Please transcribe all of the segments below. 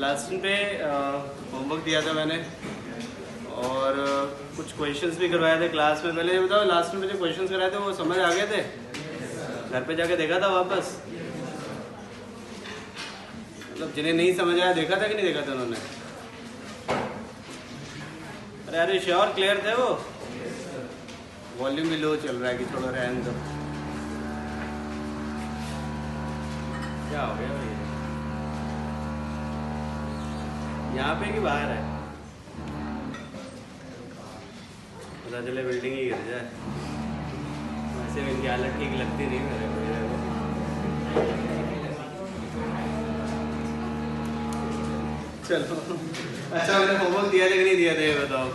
Last पे homework दिया था मैंने और कुछ क्वेश्चंस भी करवाए थे क्लास में। पहले ये बताओ, लास्ट में जो क्वेश्चंस कराए थे वो समझ आ गए थे? घर पे जाके देखा था वापस? मतलब जिन्हें नहीं समझ आया देखा था कि नहीं देखा था उन्होंने? अरे अरे श्योर क्लियर थे वो? वॉल्यूम भी लो चल रहा है कि थोड़ा रहने दो। क्या हो गया भाई? यहाँ पे कि बाहर है? पता चले बिल्डिंग ही गिर जाए। वैसे भी इनकी हालत ठीक लगती नहीं मेरे को। चलो अच्छा, मैंने होमवर्क दिया था कि नहीं दिया था ये बताओ?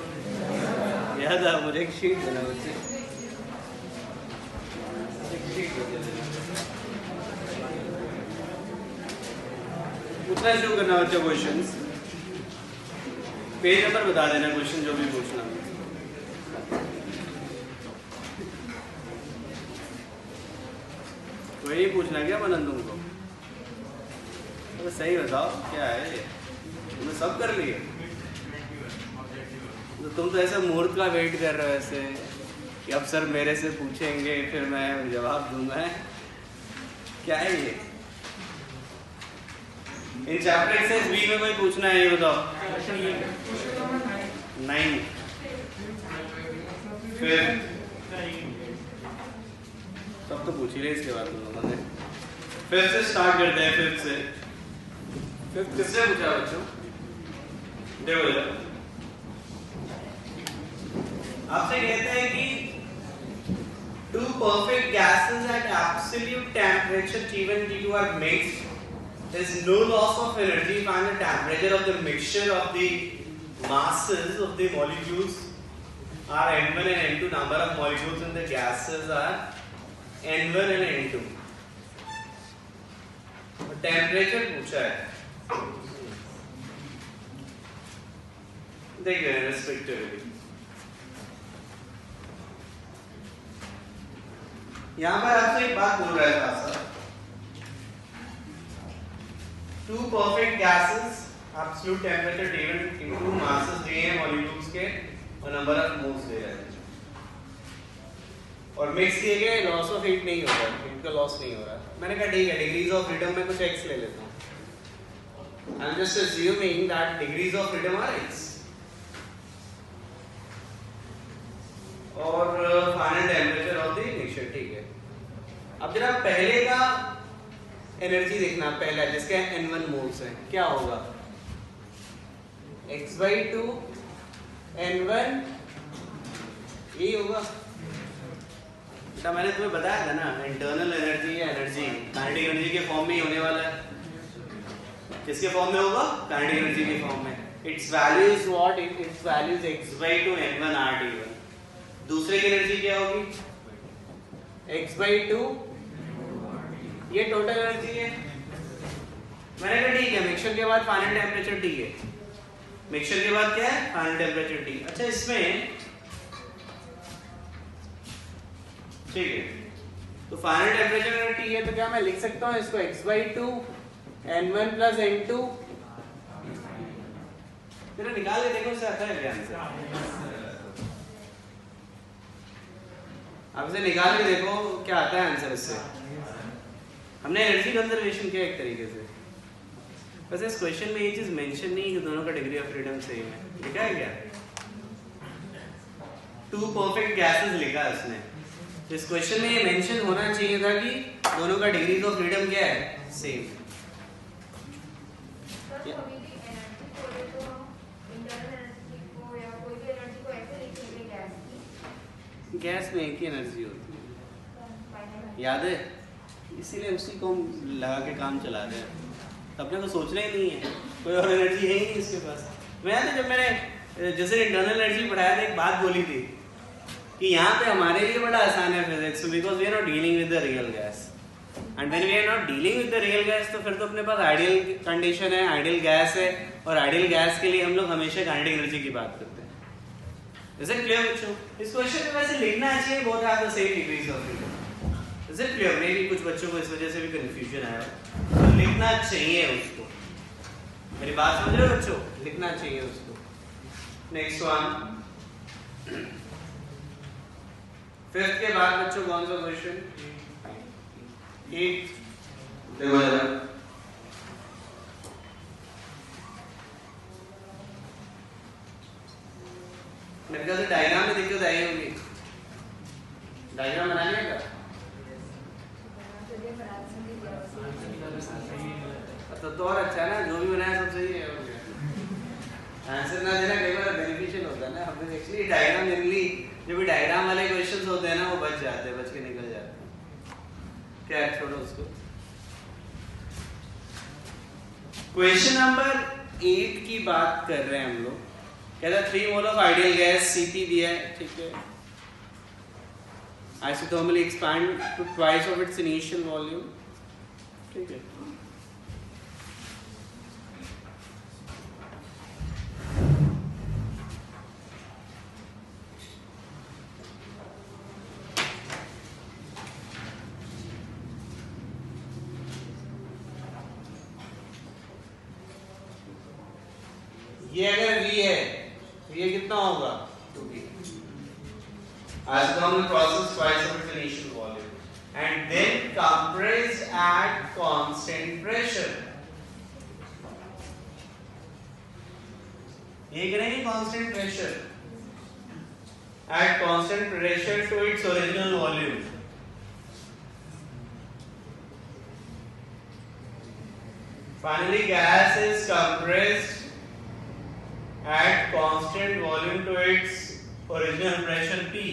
याद है मुझे? एक शीट देना बच्चे, पूछना शुरू करना बच्चा। क्वेश्चंस पेज नंबर बता देना, क्वेश्चन जो भी पूछना। वही पूछना क्या मनन तुमको? तो सही बताओ क्या है ये? तुमने सब कर लिए तो तुम तो ऐसे मुहूर्त का वेट कर रहे हो ऐसे कि अब सर मेरे से पूछेंगे फिर मैं जवाब दूंगा। क्या है ये? इन चैप्टर एक्सरसाइज बी में कोई पूछना है ये बताओ? नहीं। फिर सब तो पूछ ही रहे इसके बाद तुम लोगों ने। फिफ्थ से स्टार्ट करते हैं। फिफ्थ से, फिफ्थ किससे पूछा बच्चों? देखो जरा, आपसे कहते हैं कि two perfect gases at absolute temperature T1 and T2 are mixed. There is no loss of energy when the temperature of the mixture of the masses of the molecules are N1 and N2. Number of molecules in the gases are N1 and N2. Temperature पूछा है, देखिए respectively. यहां पर आपसे एक बात बोल रहा था sir, two perfect gases absolute temperature T1 T2 masses दिए हैं मॉलिक्यूल्स के और नंबर ऑफ मोल्स दे रहे हैं और मिक्स किए गए। लॉस ऑफ हीट नहीं हो रहा, हीट का लॉस नहीं हो रहा। मैंने कहा ठीक है, डिग्रीज ऑफ फ्रीडम में कुछ x ले लेता हूं। I am just assuming that degrees of freedom are x और final temperature of the mixture. ठीक है, अब जरा पहले का एनर्जी देखना। पहला जिसके N1 मोल्स है, क्या होगा? x/2 N1 ये होगा। तो मैंने तुम्हें बताया था ना, इंटरनल एनर्जी या एनर्जी काइनेटिक एनर्जी के फॉर्म में ही होने वाला है। किसके फॉर्म में होगा? काइनेटिक एनर्जी के फॉर्म में। It's value is what? It's value is x/2 N1 RT1। दूसरे की एनर्जी क्या होगी? x/2 ये टोटल एनर्जी है। मैंने कहा ठीक है, मिक्सचर के बाद फाइनल टेम्परेचर T है। मिक्सचर के बाद क्या है? Final temperature T। अच्छा, इसमें ठीक है, तो फाइनल टेम्परेचर अगर T है तो क्या मैं लिख सकता हूँ इसको x/2 N1 + N2? जरा निकाल के देखो इससे आता है क्या आंसर? आप इसे निकाल के देखो क्या आता है आंसर इससे। हमने एनर्जी कंजर्वेशन किया एक तरीके से। वैसे इस क्वेश्चन में ये चीज मेंशन नहीं है कि दोनों का डिग्री ऑफ फ्रीडम सेम है। लिखा है क्या? टू परफेक्ट गैसेस लिखा है उसने। इस क्वेश्चन में ये मेंशन होना चाहिए था कि दोनों का डिग्री ऑफ फ्रीडम क्या है? सेम। गैस में एक ही एनर्जी होती है, याद है? इसीलिए उसी को हम लगा के काम चला रहे हैं। अपने को सोचना ही नहीं है, कोई और एनर्जी है ही नहीं इसके पास। मैं जब मैंने जैसे इंटरनल एनर्जी पढ़ाया था, एक बात बोली थी कि यहाँ पे हमारे लिए बड़ा आसान है physics, because we are not dealing with the real gas. And when we are not dealing with the real gas तो फिर तो अपने पास आइडियल कंडीशन है, आइडियल गैस है, और आइडियल गैस के लिए हम लोग हमेशा काइनेटिक एनर्जी की बात करते हैं। इज इट क्लियर बच्चों? इस क्वेश्चन में वैसे लिखना चाहिए both have the same degrees of freedom. सिर्फ मे भी कुछ बच्चों को इस वजह से भी कंफ्यूजन आया, तो लिखना चाहिए उसको। मेरी बात समझ रहे हो बच्चों? लिखना चाहिए उसको। नेक्स्ट वन, फिफ्थ के बाद बच्चों कौन सा क्वेश्चन? 8 देखो जरा, मेरे ख्याल से डायग्राम में दिक्कत आई होगी। डायग्राम बनाने का तो और अच्छा है ना, जो भी बनाया सब सही है। आंसर ना देना कई बार बेनिफिशियल होता है ना। हमने एक्चुअली डायग्राम जनरली जो भी डायग्राम वाले क्वेश्चंस होते हैं ना वो बच जाते हैं, बच के निकल जाते हैं। क्या छोड़ो उसको। क्वेश्चन नंबर 8 की बात कर रहे हैं हम लोग। कहता 3 mole of ideal gas Cp दिया है, ठीक है। Isothermally expand to twice of its initial volume, ठीक है। ये अगर V है तो ये कितना होगा? 2V। Isothermal process twice of its initial volume and then compressed at constant pressure। ये करेंगे constant pressure at constant pressure to its original volume। Finally, gas is compressed at constant volume to its original pressure P।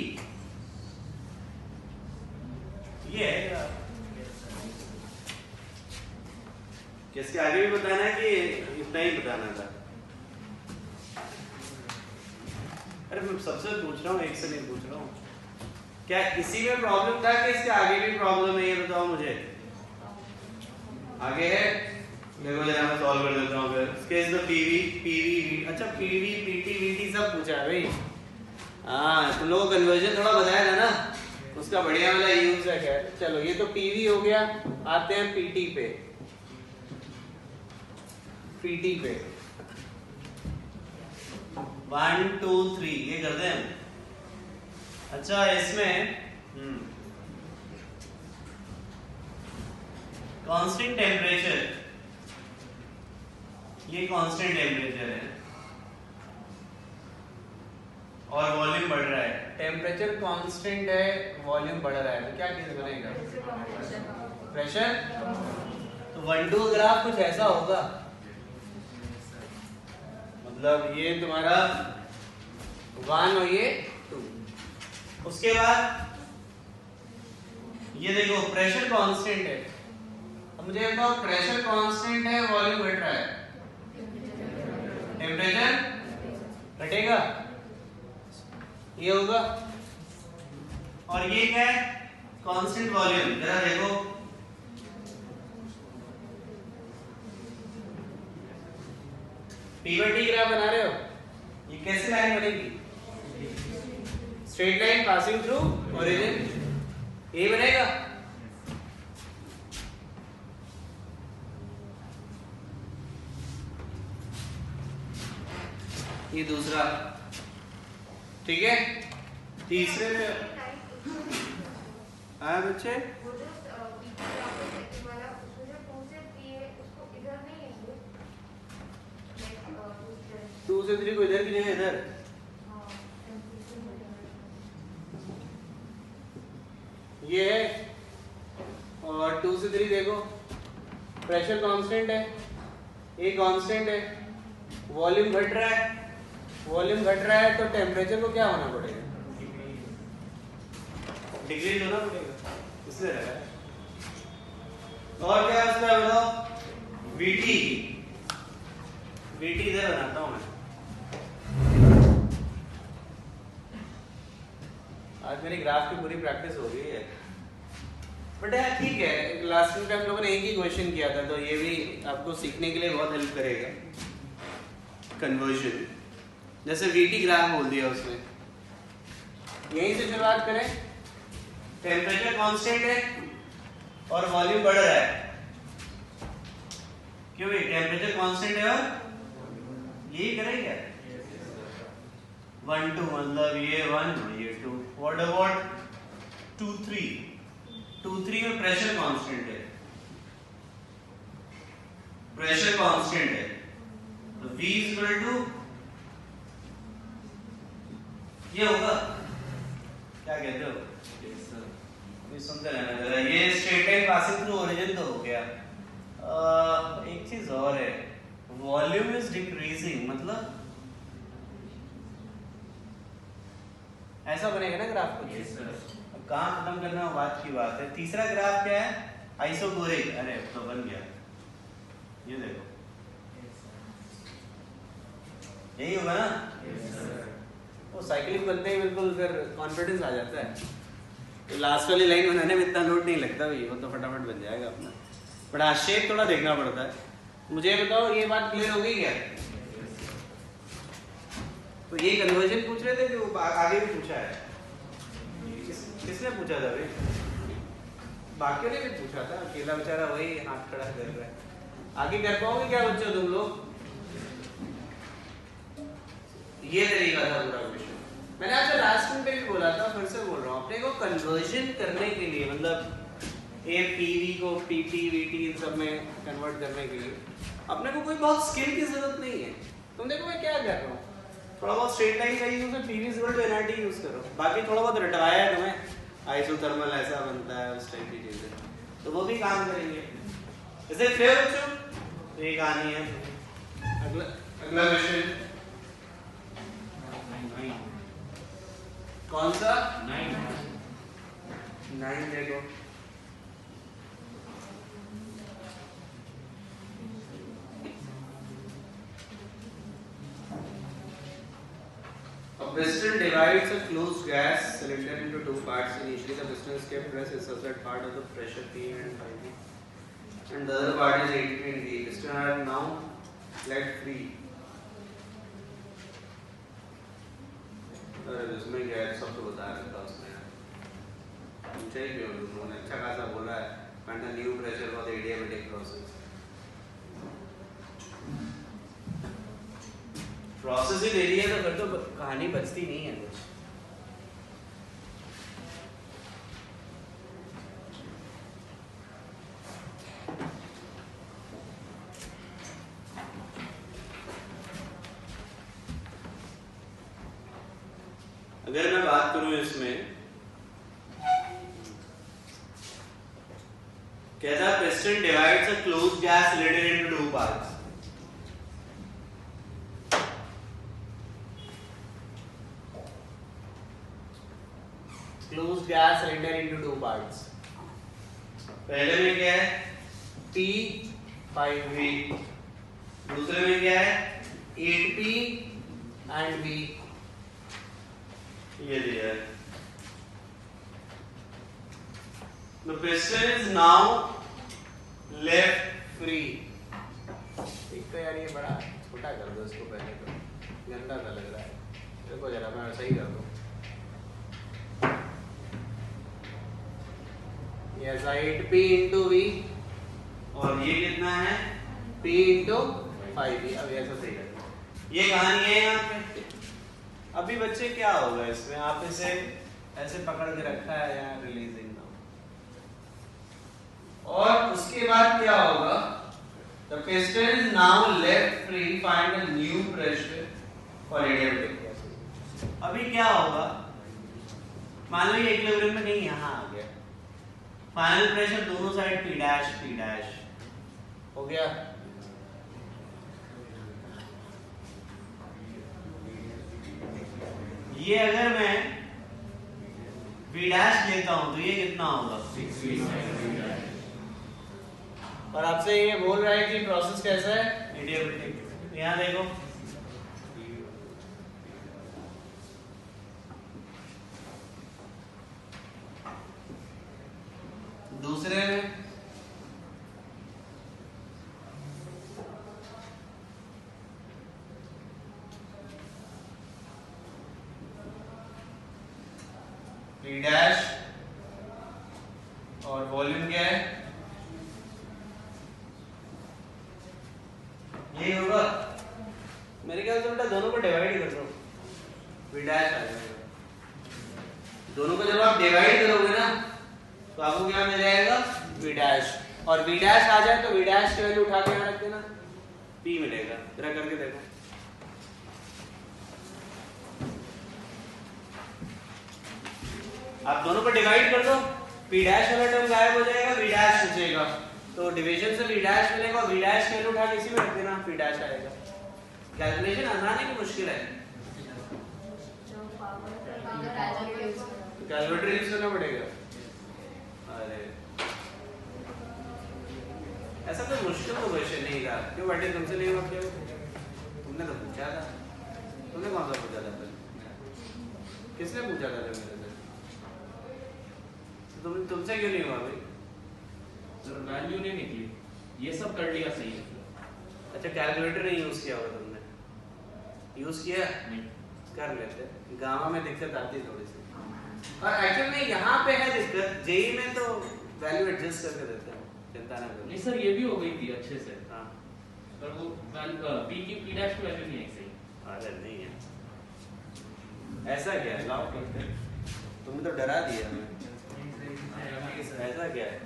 ये है किसके आगे भी बताना है कि इतना ही बताना था? अरे मैं सबसे पूछ रहा हूँ, एक से नहीं पूछ रहा हूँ। क्या इसी में प्रॉब्लम था कि इसके आगे भी प्रॉब्लम है? ये बताओ मुझे। आगे है, देखो जरा मैं सॉल्व कर देता हूँ फिर। इसके इज द पीवी, अच्छा पीवी, पीटी, वीटी सब पूछा है भाई। हाँ, तुम लोगों को कन्वर्जन थोड़ा बताया था ना, उसका बढ़िया वाला यूज है। खैर चलो, ये तो पीवी हो गया। आते हैं पीटी पे। पीटी पे 1 2 3 ये कर दें हम। अच्छा इसमें कांस्टेंट टेम्परेचर, ये कांस्टेंट टेम्परेचर है और वॉल्यूम बढ़ रहा है। टेम्परेचर कांस्टेंट है, वॉल्यूम बढ़ रहा है, तो क्या केस बनेगा? प्रेशर। तो 1-2 ग्राफ कुछ ऐसा होगा, मतलब ये तुम्हारा 1 और ये 2। उसके बाद ये देखो प्रेशर कांस्टेंट है। अब मुझे बताओ प्रेशर कांस्टेंट है, वॉल्यूम घट रहा है, टेम्परेचर घटेगा, ये होगा। और ये क्या है? Constant volume. जरा देखो, P by T ग्राफ बना रहे हो, ये कैसे लाइन बनेगी? Straight line passing through origin, ये बनेगा। ये दूसरा, ठीक है। तीसरे में आया बच्चे, टू से 3 को इधर की जगह इधर। ये है, और 2 से 3 देखो, प्रेशर कांस्टेंट है, ये कांस्टेंट है, वॉल्यूम घट रहा है। वॉल्यूम घट रहा है तो टेम्परेचर को क्या होना पड़ेगा? डिग्री होना पड़ेगा, इसलिए रहा है। और क्या उसका बताओ? वीटी, वीटी इधर बनाता हूं मैं। आज मेरी ग्राफ की पूरी प्रैक्टिस हो गई है, बट यार ठीक है, लास्ट टाइम हम लोगों ने एक ही क्वेश्चन किया था, तो ये भी आपको सीखने के लिए बहुत हेल्प करेगा। कन्वर्जन, जैसे वीटी ग्राफ बोल दिया उसने, यहीं से शुरुआत करें। टेम्परेचर कांस्टेंट है, और वॉल्यूम बढ़ रहा है, क्यों? टेम्परेचर कांस्टेंट है और यही करेगा 1 2, मतलब ये 1 ये 2। What about 2 3? 2 3 में प्रेशर कांस्टेंट है, प्रेशर कांस्टेंट है, तो V इक्वल टू ये होगा, क्या कहते हो? ये सुनते रहना जरा। ये straight line passing through origin तो हो गया। एक चीज और है, वॉल्यूम इज डिक्रीजिंग, मतलब ऐसा बनेगा ना ग्राफ कुछ। अब कहाँ खत्म करना है बात की बात है। तीसरा ग्राफ क्या है? आइसोकोरिक। अरे तो बन गया, ये देखो यही होगा ना। वो साइक्लिक बनते ही बिल्कुल फिर कॉन्फिडेंस आ जाता है। तो लास्ट वाली लाइन बनाने में इतना लोड नहीं लगता भाई, वो तो फटाफट बन जाएगा अपना, बट हाँ शेप थोड़ा देखना पड़ता है। मुझे बताओ ये बात क्लियर हो गई क्या? तो ये कन्वर्जन पूछ रहे थे कि वो आगे भी पूछा है? किसने पूछा था भाई? बाकियों ने भी पूछा था, अकेला बेचारा वही हाथ खड़ा कर रहा है। आगे कर पाओगे क्या बच्चों तुम लोग? ये तरीका था पूरा क्वेश्चन। मैंने आपसे लास्ट में भी बोला था, फिर से बोल रहा हूँ, अपने को कन्वर्जन करने के लिए, मतलब ए पीवी को पीटी वीटी इन सब में कन्वर्ट करने के लिए अपने को कोई बहुत स्किल की जरूरत नहीं है। तुम देखो मैं क्या कर रहा हूँ, थोड़ा बहुत स्ट्रेट लाइन का यूज है, PV equal to NRT use करो, बाकी थोड़ा बहुत रटवाया है तुम्हें, आइसोथर्मल ऐसा बनता है, उस टाइप की चीजें, तो वो भी काम करेंगे। इसे क्लियर बच्चों? तो ये कहानी है। अगला क्वेश्चन कौन सा? 9 देखो। A piston divides a closed gas cylinder into two parts. Initially, the piston is kept pressed is such that part of the pressure P and 5V, and the other part is 80 and V. Piston are now let free. अरे इसमें क्या है, सब तो बता रहा था उसने यार। पूछा ही क्यों? उन्होंने अच्छा खासा बोला है, find the new pressure for the adiabatic process. Process ही दे दिया तो फिर तो कहानी बचती नहीं है कुछ। अगर मैं बात करूं इसमें, कहता है piston divides a closed gas cylinder into two parts. Closed gas cylinder into two parts. पहले में क्या है? P 5V, दूसरे में क्या है? 8P and V, ये दिया है। The piston is now left free. एक तो यार ये बड़ा छोटा कर दो इसको, पहले तो गंदा सा लग रहा है, देखो जरा मैं सही कर दूं। Yes, 8P into V, और ये कितना है? P into 5V। अब ऐसा सही कर दो, ये कहानी है यहाँ पे। अभी बच्चे क्या होगा इसमें, आप इसे ऐसे पकड़ के रखा है यहाँ रिलीजिंग ना, और उसके बाद क्या होगा? The piston is now left free, find a new pressure for adiabatic process. अभी क्या होगा? मान लो ये इक्विलिब्रियम में कहीं यहाँ आ गया, फाइनल प्रेशर दोनों साइड P डैश हो गया। ये अगर मैं V डैश लेता हूं तो ये कितना होगा? 6V। और आपसे ये बोल रहा है कि प्रोसेस कैसा है? एडियाबेटिक। यहाँ देखो दूसरे में P डैश और वॉल्यूम क्या है? जब आप डिवाइड करोगे ना तो आपको क्या मिल जाएगा v डैश, और v डैश आ जाए तो v डैश की वैल्यू उठा के यहाँ रख देना, p मिलेगा। जरा करके देखो, आप दोनों को डिवाइड कर दो, p डैश वाला टर्म गायब हो जाएगा, v डैश बचेगा, तो डिवीजन से v डैश मिलेगा, v डैश की वैल्यू उठा के इसी में रख देना, p डैश आएगा। कैलकुलेशन आसान है कि मुश्किल है? कैलकुलेटर यूज करना पड़ेगा। अरे ऐसा कोई मुश्किल तो क्वेश्चन नहीं था, क्यों बेटे तुमसे नहीं हुआ? क्यों? तुमने तो पूछा था। तुमने कौन सा पूछा था फिर? किसने पूछा था जब मेरे से? तुमसे क्यों नहीं हुआ भाई? सर वैल्यू नहीं निकली, ये सब कर लिया सही है। अच्छा कैलकुलेटर नहीं यूज किया होगा तुमने? यूज किया? नहीं। कर लेते, गामा में दिक्कत आती है थोड़ी सी, और एक्चुअल में यहाँ पे है दिक्कत, जेई में तो वैल्यू एडजस्ट करके देते हैं, चिंता ना करो। नहीं सर ये भी हो गई थी अच्छे से। हाँ पर वो p की p डैश की वैल्यू नहीं है सही। अरे नहीं है, ऐसा क्या है? लाओ करते, तुमने तो डरा दिया हमें। ऐसा क्या है?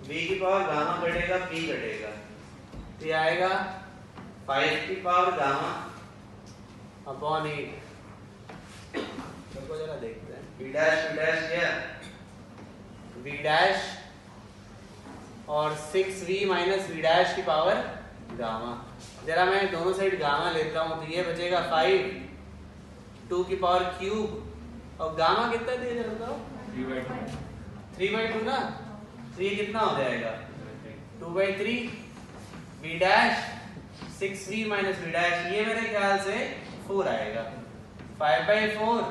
v की पावर गामा घटेगा, p घटेगा, तो ये आएगा 5 की पावर गामा अपॉन 8। सबको जरा देखते हैं, v डैश क्या? v डैश और 6v माइनस v डैश की पावर गामा। जरा मैं दोनों साइड गामा लेता हूँ, तो ये बचेगा 5 2 की पावर क्यूब, और गामा कितना दिया जरा बताओ? 3/2 ना, तो ये कितना हो जाएगा? 2/3 v dash 6v minus v dash, ये मेरे ख्याल से 4 आएगा। 5/4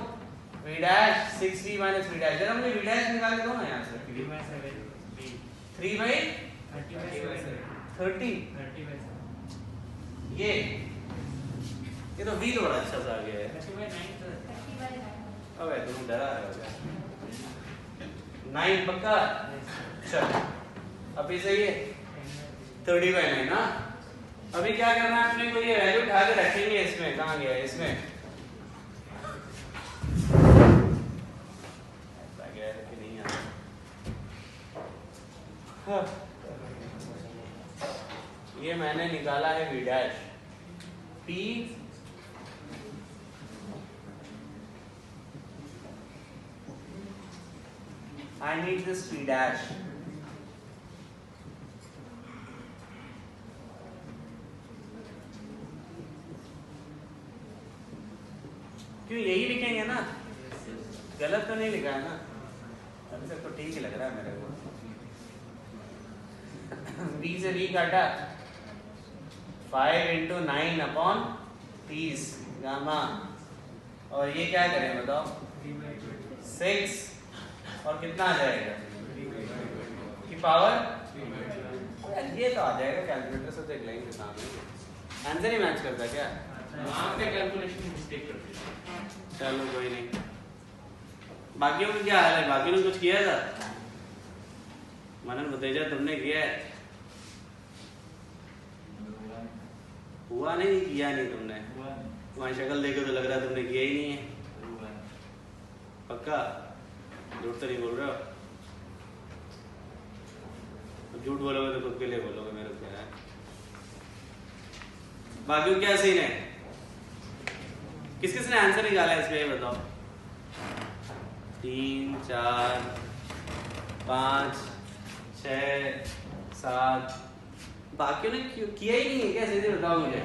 v dash 6v minus v dash, जरा मुझे v डैश निकाल के दो ना यहाँ से। 3/30 ये तो v तो बड़ा अच्छा सा आ गया है। अब तुम डरा रहे हो क्या? 9 पक्का? चल अभी सही है, 30/9 ना। अभी क्या करना है अपने को, ये वैल्यू उठा के रखेंगे इसमें, कहाँ गया है इसमें, नहीं आता। हाँ। ये मैंने निकाला है v dash, p I need this p dash, क्यों यही लिखेंगे ना, गलत तो नहीं लिखा है ना? अभी तक तो ठीक ही लग रहा है मेरे को। b से b काटा, 5 × 9 अपॉन 30 गामा, और ये क्या करें बताओ? 6 और कितना आ जाएगा की पावर? ये तो आ जाएगा, कैलकुलेटर से देख लेंगे सामने। आंसर ही मैच करता क्या? आपके कैलकुलेशन मिस्टेक करते हैं। चलो कोई नहीं। बाकियों का क्या हाल है? बाकियों ने कुछ किया था? मनन भतेजा तुमने किया है? हुआ नहीं? किया नहीं तुमने? तुम्हारी शक्ल देखे तो लग रहा है तुमने किया ही नहीं है। पक्का? झूठ तो नहीं बोल रहे हो? झूठ बोलोगे तो खुद के लिए बोलोगे, मेरे को क्या है। बाकियों क्या सीन है? किस किस ने आंसर निकाला है इसमें, ये बताओ? 3 4 5 6 7, बाकियों ने किया ही नहीं है क्या? सीधे बताओ मुझे।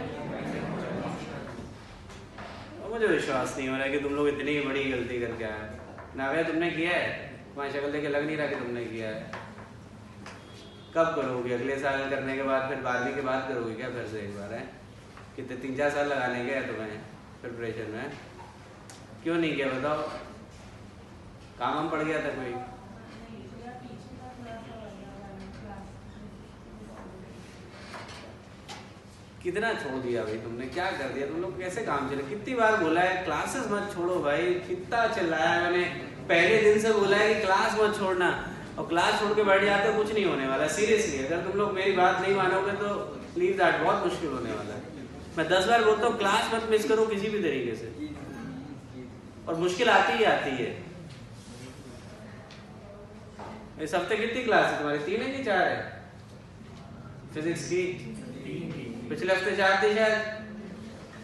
मुझे विश्वास नहीं हो रहा है कि तुम लोग इतनी बड़ी गलती करके आए। नाविया तुमने किया है? तुम्हारी शक्ल देख के लग नहीं रहा कि तुमने किया है। कब करोगे? अगले साल करने के बाद, फिर 12वीं के बाद करोगे क्या फिर से एक बार? है कितने 3-4 साल लगाने के तुम्हें प्रिपरेशन में? क्यों नहीं किया बताओ? काम हम पड़ गया था कोई? कितना छोड़ दिया भाई तुमने, क्या कर दिया तुम लोग? कैसे काम चले? कितनी बार बोला है क्लासेस मत छोड़ो भाई, कितना चिल्लाया मैंने, पहले दिन से बोला है कि क्लास मत छोड़ना, और क्लास छोड़ के बैठ जाते हो, कुछ नहीं होने वाला। सीरियसली अगर तुम लोग मेरी बात नहीं मानोगे तो प्लीज दैट, बहुत मुश्किल होने वाला है। मैं 10 बार बोलता हूँ क्लास मत मिस करो किसी भी तरीके से। और मुश्किल आती ही आती है। इस हफ्ते कितनी क्लास है तुम्हारी? 3 है कि 4 है फिजिक्स की? पिछले हफ्ते 4 थी शायद।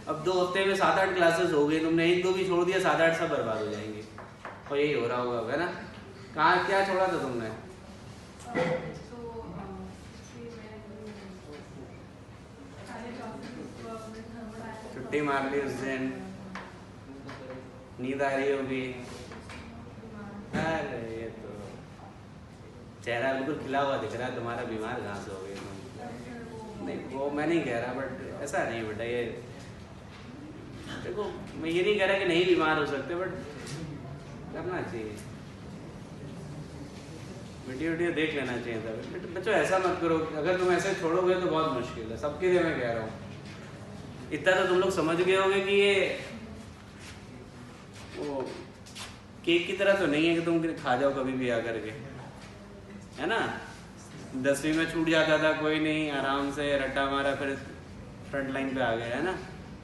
अब 2 हफ्ते में 7-8 क्लासेस हो गई, तुमने 1-2 भी छोड़ दिया, 7-8 सब बर्बाद हो जाएंगे। और यही हो रहा होगा, है ना? कहाँ क्या छोड़ा था तुमने? छुट्टी मार ली उस दिन, नींद आ रही होगी। अरे ये तो चेहरा बिल्कुल खिला हुआ दिख रहा है तुम्हारा, बीमार कहाँ से हो गए तुम? नहीं वो मैं नहीं कह रहा, बट ऐसा नहीं बेटा। ये देखो, मैं ये नहीं कह रहा कि नहीं बीमार हो सकते, बट करना चाहिए, वीडियो देख लेना चाहिए था। बच्चों ऐसा मत करो, अगर तुम ऐसे छोड़ोगे तो बहुत मुश्किल है। सबके लिए मैं कह रहा हूँ। इतना तो तुम लोग समझ गए होगे कि ये वो केक की तरह तो नहीं है कि तुम खा जाओ कभी भी आकर के, है ना? 10वीं में छूट जाता था, कोई नहीं, आराम से रट्टा मारा, फिर फ्रंट लाइन पे आ गए, है ना?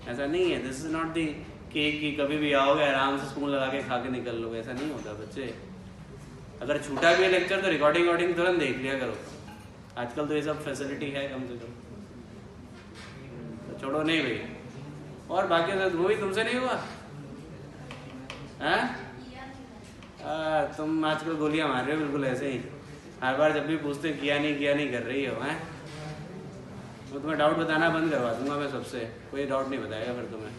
ऐसा नहीं है। This is not the cake की कभी भी आओगे आराम से स्पून लगा के खा के निकल लोगे, ऐसा नहीं होता बच्चे। अगर छूटा भी है लेक्चर तो रिकॉर्डिंग तुरंत देख लिया करो। आजकल तो ये सब फैसिलिटी है कम से कम। तो छोड़ो नहीं भाई। और बाकी वो भी तुमसे नहीं हुआ है? तुम आजकल गोलियां मार रहे हो बिल्कुल ऐसे ही, हर बार जब भी पूछते किया नहीं कर रही हो, हैं? तो तुम्हें डाउट बताना बंद करवा दूंगा मैं सबसे, कोई डाउट नहीं बताएगा फिर तुम्हें।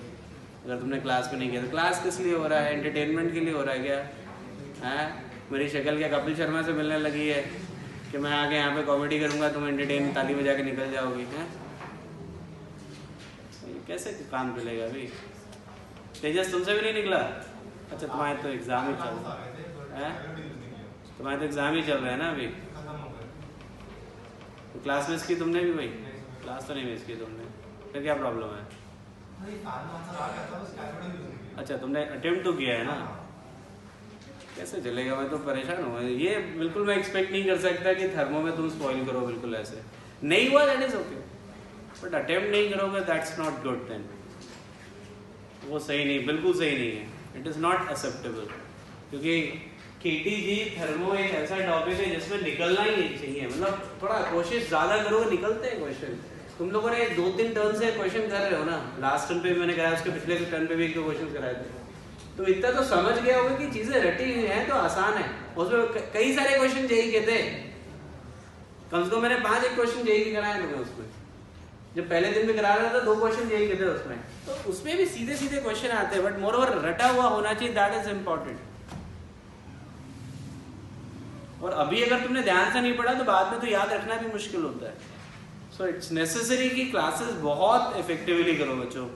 अगर तुमने क्लास में नहीं किया तो क्लास किस लिए हो रहा है? एंटरटेनमेंट के लिए हो रहा है क्या? हैं? मेरी शक्ल क्या कपिल शर्मा से मिलने लगी है कि मैं आके यहाँ पे कॉमेडी करूँगा, तुम एंटरटेन ताली बजा के निकल जाओगी? हैं? कैसे काम चलेगा अभी? तेजस तुमसे भी नहीं निकला? अच्छा तुम्हारे तो एग्जाम ही चल रहा है, तुम्हारे तो एग्जाम ही चल रहा है ना अभी। तो क्लास मिस की तुमने भी? भाई क्लास तो नहीं मिस की तुमने, फिर क्या प्रॉब्लम है? अच्छा तुमने अटेम्प्ट तो किया है ना? कैसे चलेगा? मैं तो परेशान हूँ। ये बिल्कुल मैं एक्सपेक्ट नहीं कर सकता कि थर्मो में तुम स्पॉइल करो बिल्कुल ऐसे। नहीं हुआ that is okay, but attempt नहीं करोगे दैट्स नॉट गुड देन। वो सही नहीं, बिल्कुल सही नहीं है। इट इज़ नॉट एक्सेप्टेबल, क्योंकि केटीजी थर्मो एक ऐसा टॉपिक है जिसमें निकलना ही चाहिए। मतलब थोड़ा कोशिश ज़्यादा करोगे निकलते हैं क्वेश्चन। तुम लोगों ने 2-3 टर्न से क्वेश्चन कर रहे हो ना, लास्ट टर्न पे भी मैंने कराया, उसके पिछले टर्न पे भी 1-2 क्वेश्चन कराए थे। तो इतना तो समझ गया होगा कि चीज़ें रटी हुई हैं तो आसान है। उसमें कई सारे क्वेश्चन जेई के थे, कम से कम मैंने 5-1 क्वेश्चन जेई के कराए थे उसमें। जब पहले दिन में करा रहा था 2 क्वेश्चन जेई के थे उसमें, तो उसमें भी सीधे सीधे क्वेश्चन आते हैं, बट मोर ओवर रटा हुआ होना चाहिए, दैट इज इम्पोर्टेंट। और अभी अगर तुमने ध्यान से नहीं पढ़ा तो बाद में तो याद रखना भी मुश्किल होता है। सो इट्स नेसेसरी कि क्लासेस बहुत इफेक्टिवली करो बच्चों,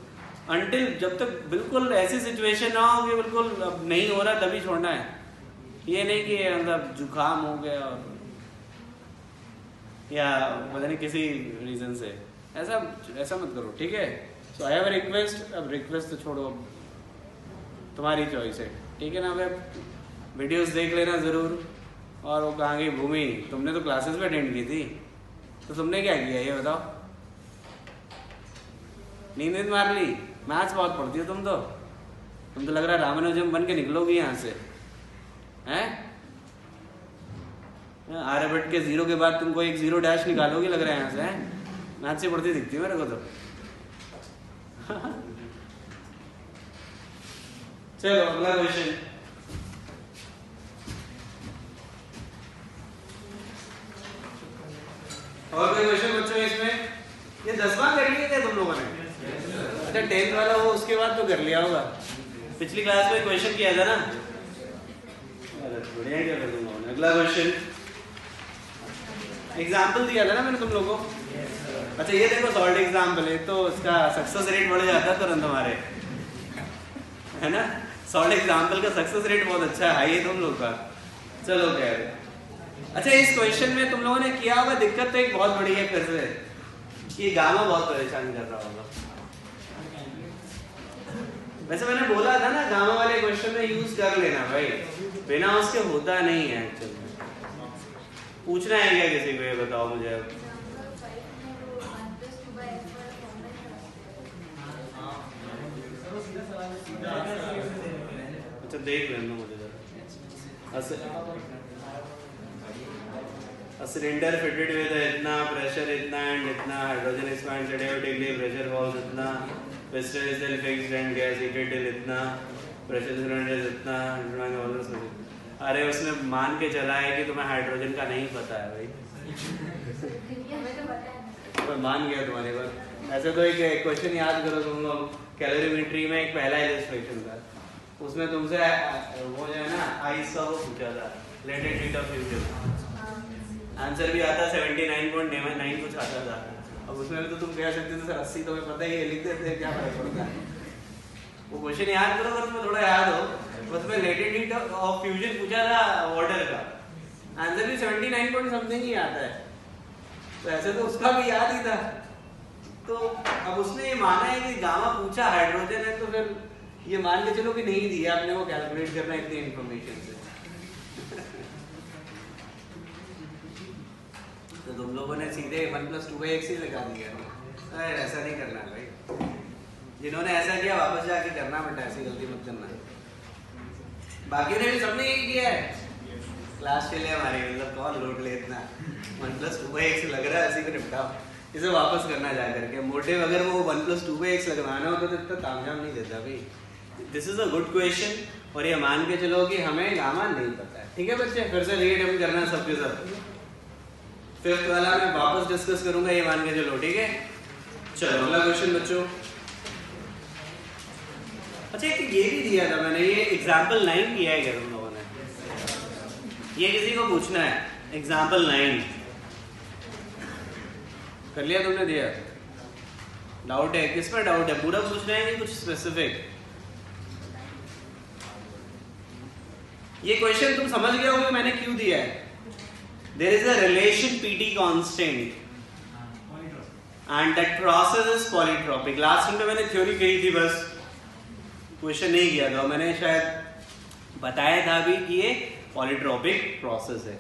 अंटिल जब तक बिल्कुल ऐसी सिचुएशन ना हो कि बिल्कुल अब नहीं हो रहा तभी छोड़ना है। ये नहीं कि मतलब जुकाम हो गया और या पता नहीं किसी रीजन से, ऐसा मत करो, ठीक है? सो आई हैव अ रिक्वेस्ट। अब रिक्वेस्ट तो छोड़ो, अब तुम्हारी चॉइस है, ठीक है ना? अब वीडियोस देख लेना ज़रूर। और वो कहाँ गई भूमि? तुमने तो क्लासेस में अटेंड की थी, तो तुमने क्या किया ये बताओ? नींद मार ली? मैथ्स बहुत पढ़ती हो तुम तो लग रहा है रामानुजम बन के निकलोगी यहाँ से, हैं? आर्यभट्ट के 0 के बाद तुमको एक 0 डैश निकालोगी लग रहा है यहाँ से, हैं? मैथ्स से पढ़ती दिखती है मेरे को तो। चलो अगला क्वेश्चन। और कोई क्वेश्चन बच्चों इसमें? ये 10वां कर लिया क्या तुम लोगों ने? अच्छा 10th वाला वो उसके बाद तो कर लिया होगा। पिछली क्लास में क्वेश्चन किया था ना? बढ़िया क्या कर तुम लोगों ने। अगला क्वेश्चन, एग्जाम्पल दिया था ना मैंने तुम लोगों को। अच्छा ये देखो सॉल्ट एग्जाम्पल है, तो इसका सक्सेस रेट बढ़ जाता है तुरंत हमारे, है ना? सॉल्ट एग्जाम्पल का सक्सेस रेट बहुत अच्छा है, हाई है तुम लोग का। चलो कह रहे। अच्छा इस क्वेश्चन में तुम लोगों ने किया होगा, दिक्कत तो एक बहुत बड़ी है फिर से, ये गामा बहुत परेशान कर रहा होगा। वैसे मैंने बोला था ना गामा वाले क्वेश्चन में यूज कर लेना भाई, बिना उसके होता नहीं है एक्चुअली। पूछना है क्या किसी को? ये बताओ मुझे। देख लेना मुझे जरा। A cylinder fitted with इतना pressure इतना and इतना hydrogen expands automatically pressure falls इतना piston is then fixed and gas heated till इतना pressure cylinder is इतना अरे उसने मान के चला है कि तुम्हें हाइड्रोजन का नहीं पता है भाई। तो मान गया तुम्हारी बात। ऐसे तो एक क्वेश्चन याद करो तुम लोग, कैलोरीमेट्री में एक पहला इलस्ट्रेशन था, उसमें तुमसे वो जो है ना आइस का वो पूछा था, लेटेड हीट ऑफ फ्यूजन, आंसर भी आता 79.9 कुछ आता था। अब उसमें भी तो तुम कह सकते थे सर 80 तो मैं पता ही है, लिख देते हैं, क्या फर्क पड़ता है। वो क्वेश्चन याद करो अगर तुम्हें थोड़ा याद हो, उसमें लेटेड हीट ऑफ फ्यूजन पूछा था वाटर का, आंसर भी 79 पॉइंट समथिंग ही आता है। तो ऐसे तो उसका भी याद ही था। तो अब उसने ये माना है कि गामा पूछा हाइड्रोजन है, तो फिर ये मान के चलो कि नहीं दिया आपने वो कैलकुलेट करना इतनी इंफॉर्मेशन से। तो तुम लोगों ने सीधे 1 + 2/x ही लगा दिया। अरे ऐसा नहीं करना भाई, जिन्होंने ऐसा किया वापस जाके करना बेटा, ऐसी गलती मत करना। बाकी ने भी सबने यही किया है क्लास के लिए हमारे, मतलब कौन लोड ले इतना, 1 + 2/x लग रहा है, उसी को निपटाओ, इसे वापस करना जा करके। मोटिव अगर वो 1 + 2/x लगवाना हो तो इतना तामझाम नहीं देता भाई। This is a good question, और ये मान के चलो कि हमें गामा नहीं पता है। ठीक है बच्चे, फिर से रीड हम करना सबके सब। 5th वाला मैं वापस डिस्कस करूंगा, ये मान के चलो। ठीक है, चलो अगला क्वेश्चन बच्चों। अच्छा एक ये भी दिया था मैंने, ये एग्जाम्पल 9 किया है क्या तुम लोगों ने? ये किसी को पूछना है, एग्जाम्पल 9 कर लिया तुमने? दिया डाउट है? किस पर डाउट है? पूरा पूछना है कि कुछ स्पेसिफिक? ये क्वेश्चन तुम समझ गए होगे मैंने क्यों दिया है। There is a relation PT constant and that process is polytropic. Last में मैंने थ्योरी कही थी, बस क्वेश्चन नहीं किया था। मैंने शायद बताया था भी कि ये पॉलीट्रॉपिक प्रोसेस है।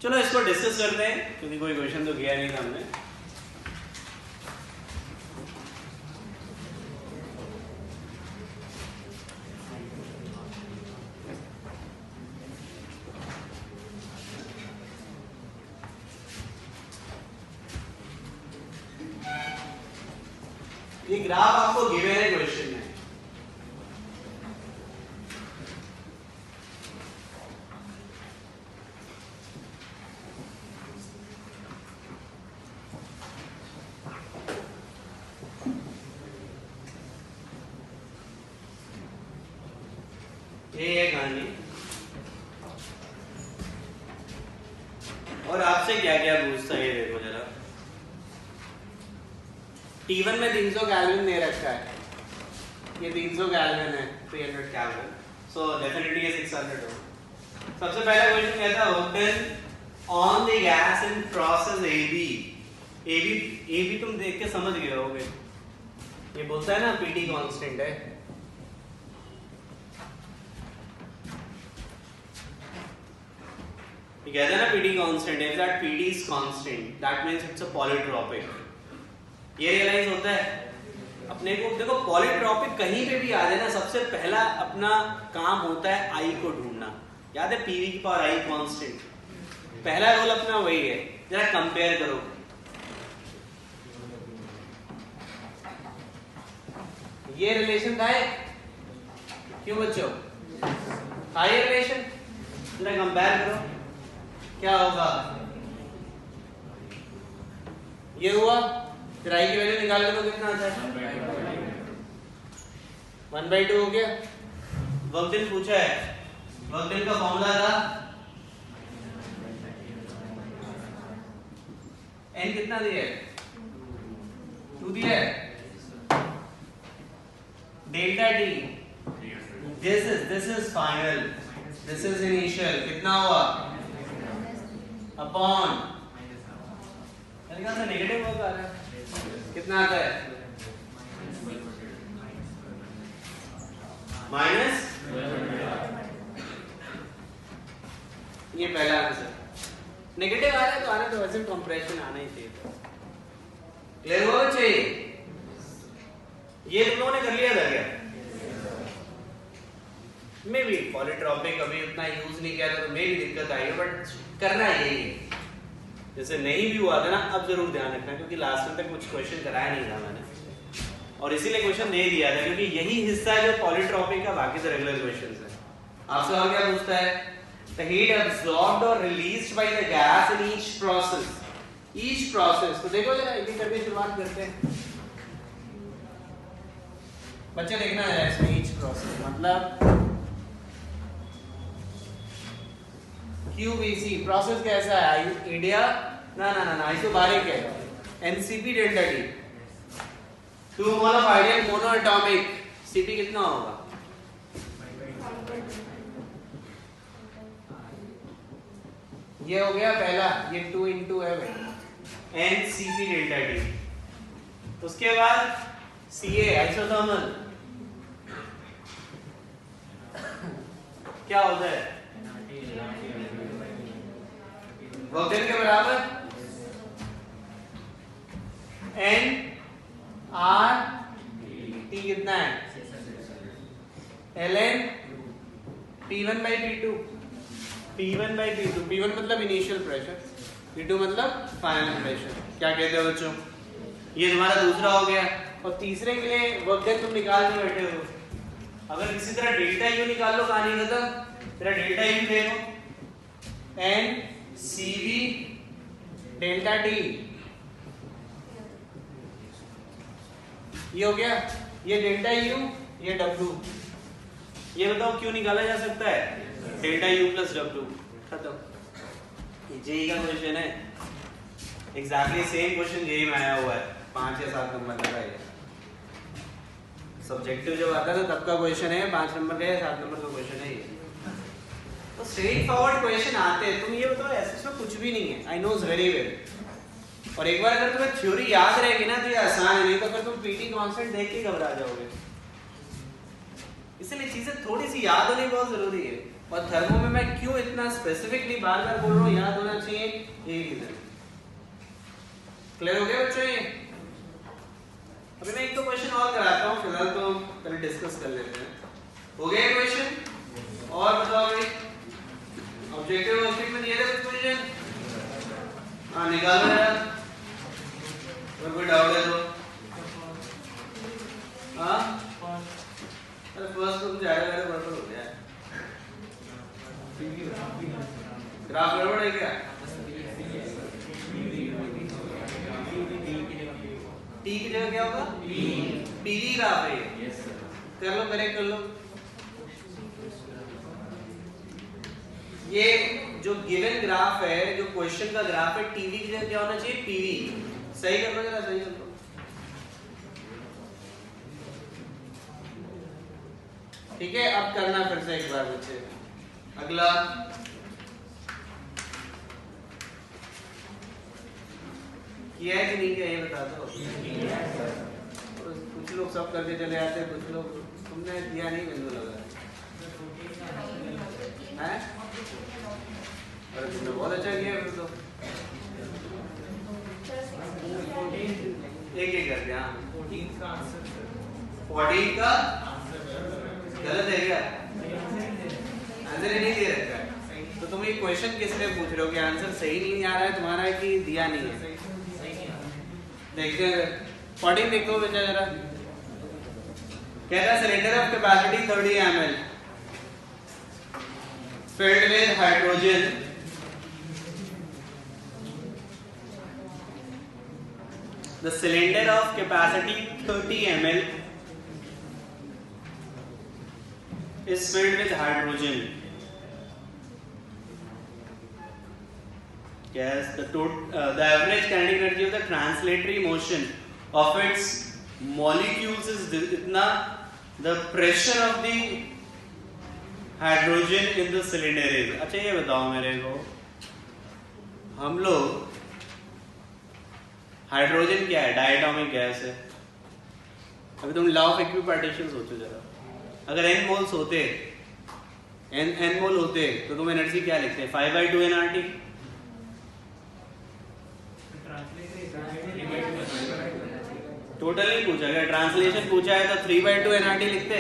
चलो इसको डिस्कस करते हैं, क्योंकि कोई क्वेश्चन तो किया नहीं था हमने। ये ग्राफ आपको गिवन है क्वेश्चन में। ये है कहानी, और आपसे क्या क्या पूछता है ये देखो जरा। T1 में 300 केल्विन दे रखा है, ये 300 केल्विन है, 300 केल्विन, सो डेफिनेटली ये 600 हो। सबसे पहला क्वेश्चन कहता है obtain on the gas in process AB तुम देख के समझ गए होगे। ये बोलता है ना PT कांस्टेंट है, ये कहता है ना PT constant. If that PD is constant that means it's a polytropic। ये रियलाइज होता है अपने को। देखो पॉलीट्रॉपिक कहीं पे भी आ जाए ना, सबसे पहला अपना काम होता है I को ढूंढना। याद है PV की पावर I कांस्टेंट, पहला रोल अपना वही है। जरा कंपेयर करो, ये रिलेशन था क्यों बच्चों? था ये रिलेशन? जरा कंपेयर करो क्या होगा। ये हुआ, फिर I की वैल्यू निकाल लो, कितना आता है? 1/2 हो गया। वर्क डन पूछा है, वर्क डन का फॉर्मूला था n कितना दिया है? 2 दिया है। Delta T, this is final, this is initial, कितना हुआ? अपॉन नेगेटिव वर्क आ रहा है, कितना आता है? माइनस। ये पहला आंसर। नेगेटिव आ रहा है तो आना, तो वैसे कंप्रेशन आना ही चाहिए था। क्लियर होना चाहिए। ये तुम लोगों ने कर लिया था क्या? मे भी पॉलीट्रॉपिक अभी उतना यूज नहीं किया था तो मे भी दिक्कत आई है, बट करना यही है। जैसे नहीं भी हुआ था ना, अब जरूर ध्यान रखना, क्योंकि लास्ट टाइम तक कुछ क्वेश्चन कराया नहीं था मैंने, और इसीलिए क्वेश्चन दे दिया था, क्योंकि यही हिस्सा है जो पॉलीट्रॉपिक का, बाकी तो रेगुलर क्वेश्चन है। आपसे और क्या पूछता है? The heat absorbed or released by the gas in each process. Each process. तो देखो जरा एक एक करके शुरुआत करते हैं। बच्चे देखना है इसमें each process मतलब QVC प्रोसेस कैसा है? इंडिया ना आइसोबारिक है, NCP delta T, 2 mole of ideal monoatomic, Cp कितना होगा? ये हो गया पहला, ये 2 इंटू है भाई, NCP डेल्टा T। उसके बाद Ca आइसोथर्मल क्या होता है? वोल्टेज के बराबर N R T कितना है? ln P1 by P2, P1 by P2, P1 मतलब इनिशियल प्रेशर, P2 मतलब फाइनल प्रेशर। क्या कहते हो बच्चों? ये तुम्हारा दूसरा हो गया। और तीसरे के लिए वर्क डन तुम निकाल के बैठे हो, अगर किसी तरह डेल्टा यू निकाल लो, कहानी खत्म। तेरा डेल्टा यू देखो, N CV डेल्टा T, ये हो गया, ये डेल्टा यू, ये W। ये बताओ क्यों निकाला जा सकता है? डेल्टा यू प्लस W, खत्म। ये जेई का क्वेश्चन है, एग्जैक्टली सेम क्वेश्चन जेई में आया हुआ है, 5 या 7 नंबर का है। सब्जेक्टिव जब आता था तब का क्वेश्चन है, 5 नंबर का या 7 नंबर का क्वेश्चन है ये। तो स्ट्रेट फॉरवर्ड क्वेश्चन आते हैं। तुम ये बताओ ऐसे में कुछ भी नहीं है, आई नोज वेरी वेल। और एक बार अगर तुम्हें थ्योरी याद रहेगी ना तो ये आसान है, नहीं तो फिर तुम पीटी कांस्टेंट देख के घबरा जाओगे। इसलिए चीजें थोड़ी सी याद होनी बहुत जरूरी है। और थर्मो में मैं क्यों इतना स्पेसिफिकली बार बार बोल रहा हूँ याद होना चाहिए, यही रीजन। क्लियर हो गया बच्चों? ये अभी मैं एक तो क्वेश्चन और कराता हूँ, फिलहाल तो पहले डिस्कस कर लेते हैं। हो गया क्वेश्चन? और बताओ भाई, ऑब्जेक्टिव वर्कशीट में दिए थे कुछ क्वेश्चन? हाँ निकालो यार, अगर कोई डाउट है तो। हाँ अरे फर्स्ट तुम जाएगा गड़बड़ हो गया, ग्राफ गड़बड़ है क्या? टी की जगह क्या होगा? पीवी ग्राफ है ये। कर लो, करेक्ट कर लो। ये जो गिवन ग्राफ है, जो क्वेश्चन का ग्राफ है, टीवी की जगह क्या होना चाहिए? पीवी। सही कर लो जरा, सही कर लो। ठीक है, अब करना फिर से एक बार बच्चे। अगला किया है कि नहीं किया ये बता दो। कुछ लोग सब करके चले आते, कुछ लोग तुमने किया नहीं, बिंदु लगा है। अरे तुमने बहुत अच्छा किया फिर तो। एक एक करके। हाँ 14 का गलत है क्या? आंसर ही नहीं दे रखा है तो तुम ये क्वेश्चन किस लिए पूछ रहे हो कि आंसर सही नहीं आ रहा है तुम्हारा कि दिया नहीं है? देखते हैं 14 देखो बेटा जरा। कहता है cylinder of capacity 30 ml filled with hydrogen the cylinder of capacity 30 ml is filled with hydrogen. Yes, the average kinetic energy of the translatory motion of its molecules is itna, the pressure of the hydrogen in the cylinder is। अच्छा ये बताओ मेरे को, हम लोग hydrogen क्या है? Diatomic gas है। अभी तुम लॉ ऑफ इक्विपार्टीशन सोचो जरा, अगर n मोल्स होते, n मोल होते तो तुम एनर्जी क्या लिखते? 5/2 nRT। टोटल नहीं पूछा, अगर ट्रांसलेशन पूछा है तो 3/2 nRT लिखते,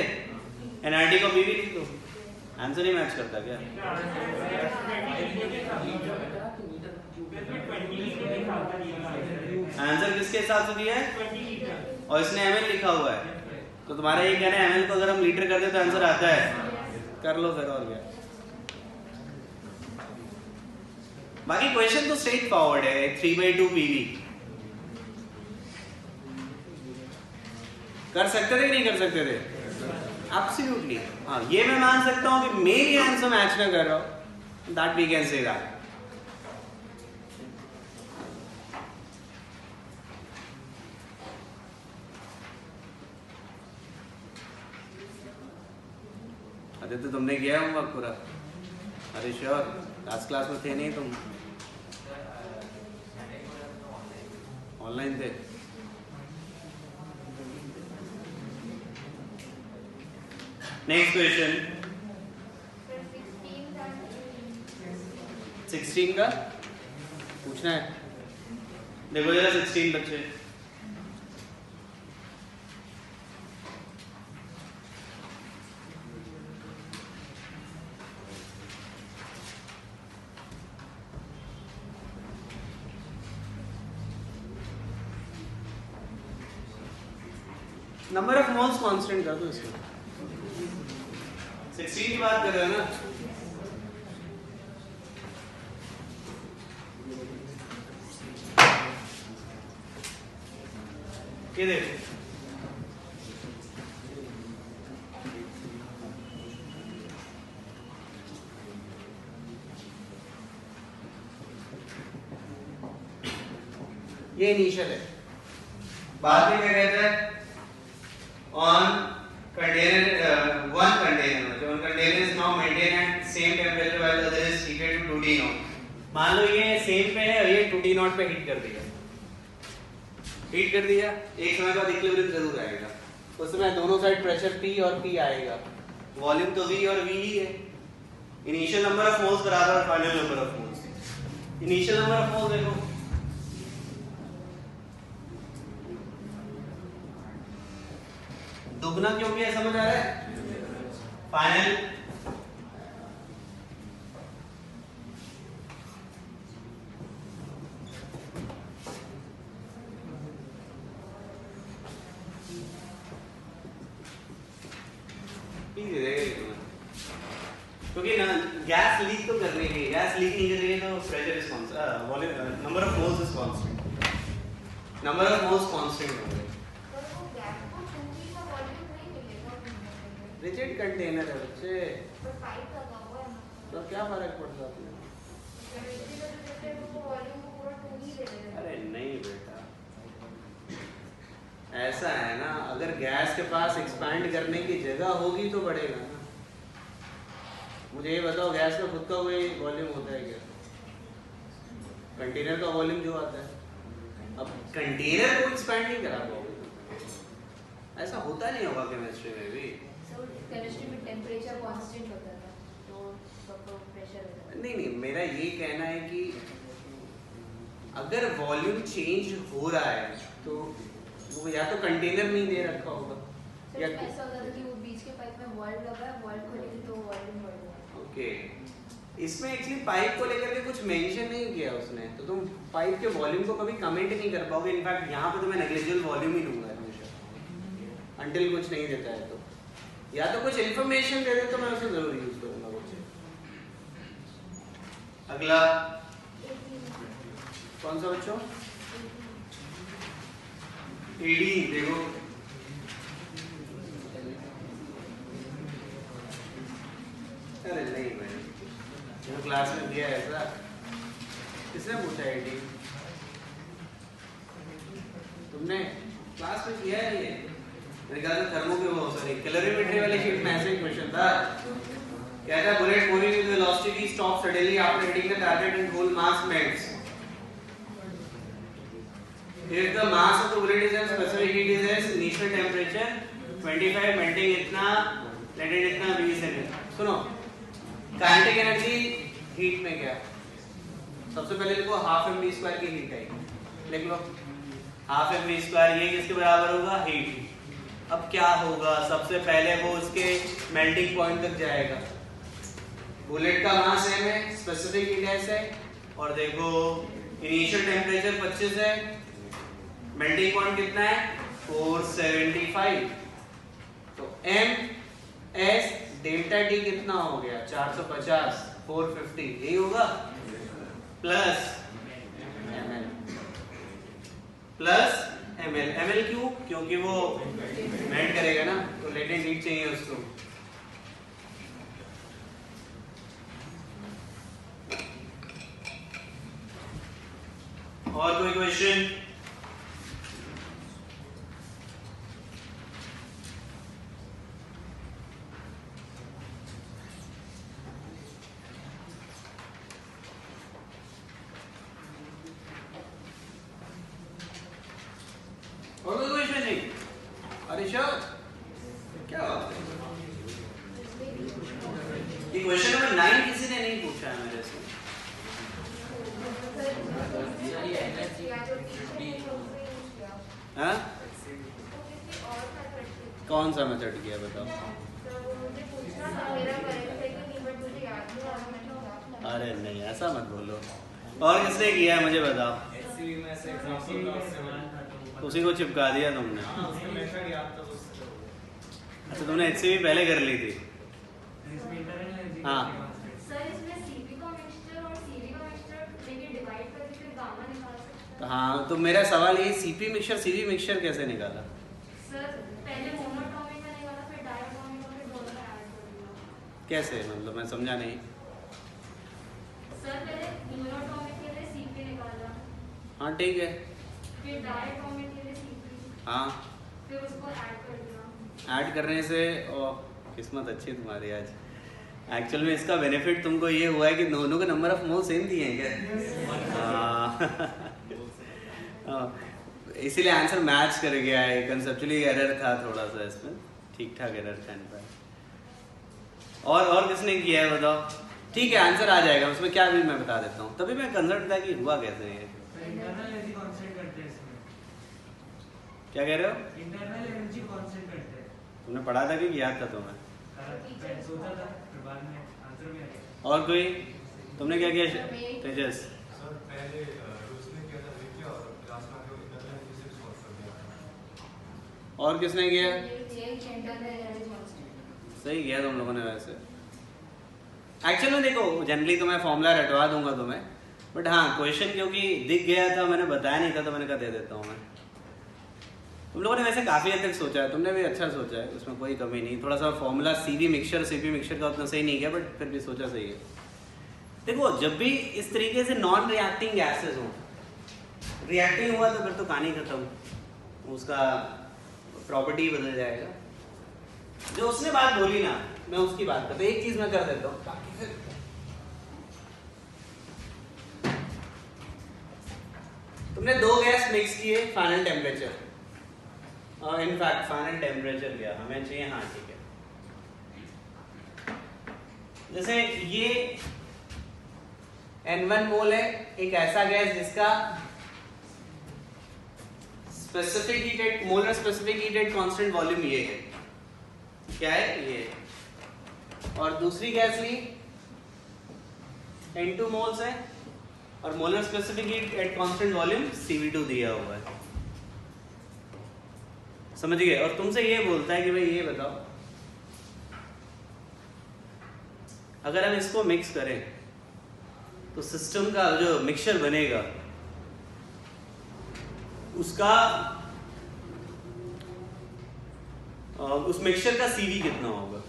nRT को भी लिख दो। आंसर ही मैच करता क्या? आंसर किसके हिसाब से दिया है? और इसने ml लिखा हुआ है, तो तुम्हारा ये कहना है ml को अगर हम लीटर कर दे तो आंसर आता है। कर लो फिर, और क्या। बाकी क्वेश्चन तो स्ट्रेट फॉरवर्ड है, 3/2 PV कर सकते थे कि नहीं कर सकते थे? एब्सोल्युटली। हाँ, ये मैं मान सकता हूँ कि मेरी आंसर मैच ना कर रहा हूँ, that we can say that. तो तुमने किया होमवर्क पूरा? अरे श्योर, लास्ट क्लास में थे नहीं तुम, ऑनलाइन थे। नेक्स्ट क्वेश्चन 16 का पूछना है। देखो जरा 16 बच्चे, नंबर ऑफ मोल्स कांस्टेंट कर दो इसमें। 16 की बात कर रहे हो ना? ये देखो, ये इनिशियल है। बाद में क्या कहता है? On container, one container, so one container is now maintained at same temperature while the other is heated to 2T naught. मान लो ये सेम पे है और ये 2T naught पे हीट कर दिया, एक समय बाद इक्विलिब्रियम जरूर आएगा। उस समय दोनों साइड प्रेशर P और P आएगा, वॉल्यूम तो V और V ही है। इनिशियल नंबर ऑफ मोल्स बराबर final number of moles. Initial number of moles देखो, दुगना क्यों किया समझ आ रहा है? फाइनल क्योंकि ना गैस लीक तो कर रही है, गैस लीक नहीं कर रही है तो pressure response volume number of moles is constant, number of moles constant हो गए। रिजिड कंटेनर है बच्चे, तो क्या फर्क पड़ता है? अरे नहीं बेटा, ऐसा है ना, अगर गैस के पास एक्सपैंड करने की जगह होगी तो बढ़ेगा ना। मुझे ये बताओ, गैस का खुद का कोई वॉल्यूम होता है क्या? कंटेनर का वॉल्यूम जो आता है, अब कंटेनर को एक्सपैंड नहीं करा पाओगे, ऐसा होता नहीं होगा केमिस्ट्री में भी। केमिस्ट्री में टेंपरेचर कांस्टेंट होता था, तो प्रेशर नहीं, मेरा ये कहना है कि अगर वॉल्यूम चेंज हो रहा है तो वो या तो कंटेनर नहीं दे रखा होगा, या ऐसा होता था कि वो बीच के पाइप में वॉल्व लगा है, वॉल्व खोलेंगे तो वॉल्यूम बढ़ जाएगा। ओके, इसमें एक्चुअली पाइप को लेकर के कुछ मेंशन नहीं किया उसने, तो तुम पाइप के वॉल्यूम को कभी कमेंट नहीं कर पाओगे। इनफैक्ट यहाँ पे तो मैं नेग्लिजिबल वॉल्यूम ही दूंगा हमेशा, अंटिल कुछ नहीं देता है तो, या तो कुछ इंफॉर्मेशन दे दे तो मैं उसे जरूर यूज करूंगा। अगला कौन सा बच्चों? एडी देखो, अरे नहीं भाई, जो क्लास में दिया है ऐसा, किसने पूछा एडी? तुमने क्लास में किया है ये? मेरे ख्याल से थर्मो के वो सॉरी कैलोरीमेट्री वाली शीट में ऐसे ही क्वेश्चन था। क्या था? Bullet moving with velocity stop suddenly after hitting the target and whole mass melts. If the mass of the bullet is at specific heat is at initial temperature 25, melting इतना, latent इतना 20 second. सुनो, kinetic energy heat में क्या? सबसे पहले देखो half mv² की heat आई, लिख लो हाफ mv², ये किसके बराबर होगा? हीट। अब क्या होगा? सबसे पहले वो उसके मेल्टिंग पॉइंट तक जाएगा, बुलेट का वहां सेम है, स्पेसिफिक हीट ऐसे है, और देखो इनिशियल टेम्परेचर 25 है, मेल्टिंग पॉइंट कितना है 475, तो m s डेल्टा टी कितना हो गया 450 450 यही होगा, प्लस ml क्यों, क्योंकि वो मेल्ट करेगा ना, तो लेटेंट हीट चाहिए उसको। और कोई क्वेश्चन? और कोई क्वेश्चन नहीं? अरे श्योर, क्या बात है, ये क्वेश्चन नंबर 9 किसी ने नहीं पूछा है मेरे से। हाँ? कौन सा मेथड किया बताओ? अरे नहीं ऐसा मत बोलो, और किसने किया है मुझे बताओ? उसी को चिपका दिया तुमने? अच्छा तुमने HCV पहले कर ली थी? हाँ तो हाँ, तो मेरा सवाल ये CP मिक्सचर CV मिक्सचर कैसे निकाला? सर पहले मोनोटॉमिक का निकाला, फिर डायटॉमिक का, फिर दोनों का ऐड कर दिया। कैसे, मतलब मैं समझा नहीं। सर पहले मोनोटॉमिक के लिए CP निकाला, हाँ ठीक है, फिर डायटॉमिक के लिए CP, हाँ फिर उसको ऐड कर दिया। ऐड करने से, किस्मत अच्छी तुम्हारी आज। एक्चुअल में इसका बेनिफिट तुमको ये हुआ है कि दोनों के नंबर ऑफ मोल सेम दिए हैं क्या? इसीलिए आंसर मैच कर गया है। कंसेप्चुअली एरर था थोड़ा सा इसमें, ठीक ठाक एरर था इनफैक्ट। और किसने किया है बताओ? ठीक है आंसर आ जाएगा उसमें, क्या भी मैं बता देता हूँ। तभी मैं कंसर्ट था कि हुआ कैसे है। क्या कह रहे हो? इंटरनल एनर्जी कांस्टेंट करते हैं। तुमने पढ़ा था कि याद था तुम्हें? सोचा था फिर बाद में आंसर में आ गया। और कोई? तुमने क्या किया तेजस? सर पहले उसने किया था विक्की और क्लास में आके इंटरनल एनर्जी से सॉल्व कर दिया था। और किसने किया? ये इंटरनल एनर्जी कांस्टेंट सही किया तुम लोगों ने वैसे। एक्चुअली में देखो जनरली तो मैं फॉर्मूला रटवा दूंगा तुम्हें, बट हाँ क्वेश्चन क्योंकि दिख गया था, मैंने बताया नहीं था, तो मैंने कहा दे देता हूँ मैं। तुम लोगों ने वैसे काफ़ी हद तक सोचा है, तुमने भी अच्छा सोचा है, उसमें कोई कमी नहीं। थोड़ा सा फॉर्मूला CP मिक्सचर का उतना सही नहीं किया, बट फिर भी सोचा सही है। देखो जब भी इस तरीके से नॉन रिएक्टिंग गैसेस हो, रिएक्टिंग हुआ तो फिर तो कहानी खत्म, उसका प्रॉपर्टी बदल जाएगा। जो उसने बात बोली ना, मैं उसकी बात करता हूँ। एक चीज मैं कर देता हूँ ताकि फिर तुमने दो गैस मिक्स किए, final temperature, in fact final temperature लिया हमें चाहिए, हाँ ठीक है। जैसे ये N1 मोल है, एक ऐसा गैस जिसका specific heat molar specific heat constant volume ये है, क्या है ये, और दूसरी गैस ली N2 मोल्स है और molar specific heat at constant volume CV2 दिया हुआ है, समझ गए। और तुमसे ये बोलता है कि भाई ये बताओ अगर हम इसको मिक्स करें तो सिस्टम का जो मिक्सचर बनेगा उसका उस मिक्सचर का CV कितना होगा।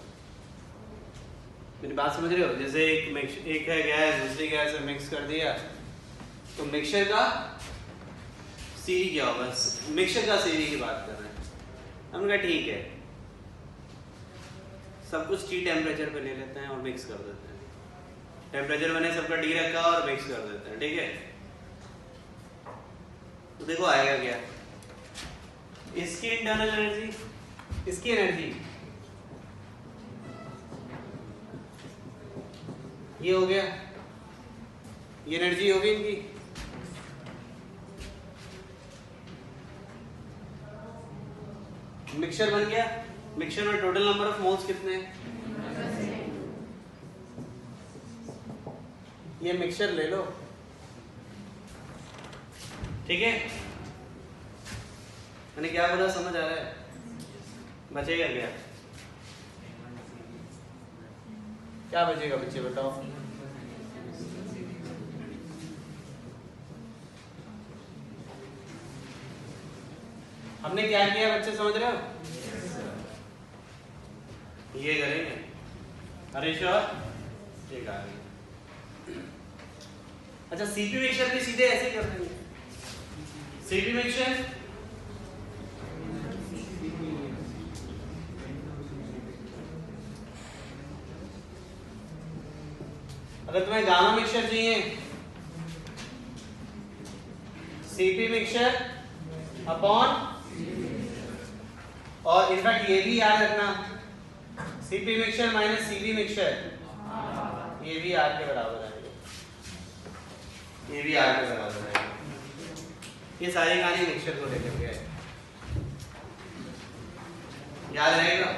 मेरी बात समझ रहे हो? जैसे एक है गैस, दूसरी गैस से मिक्स कर दिया तो मिक्सचर का CV क्या होगा। मिक्सचर का CV की बात कर रहे हैं। हमने कहा ठीक है, सब कुछ T टेम्परेचर पे ले लेते हैं और मिक्स कर देते हैं। टेम्परेचर मैंने सबका T रखा और मिक्स कर देते हैं, ठीक है। तो देखो आएगा क्या, इसकी इंटरनल एनर्जी, इसकी एनर्जी, ये हो गया, ये एनर्जी होगी इनकी, मिक्सचर बन गया। मिक्सचर में टोटल नंबर ऑफ मोल्स कितने हैं? ये मिक्सचर ले लो, ठीक है। मैंने क्या बोला समझ आ रहा है? बचेगा क्या? क्या बचेगा बच्चे बताओ? हमने क्या किया बच्चे समझ रहे हो? ये करेंगे हरीश और ये करेंगे। अच्छा सीपी मिक्सचर भी सीधे ऐसे ही कर देंगे। सीपी मिक्सचर अगर तुम्हें गामा मिक्सचर चाहिए, सीपी मिक्सचर अपॉन, और इनफैक्ट ये भी याद रखना CP mixture minus CP mixture ये भी आर के बराबर आएगा, ये भी आर के बराबर आएगा। ये सारी कहानी मिक्सचर को लेकर के है, याद रहेगा।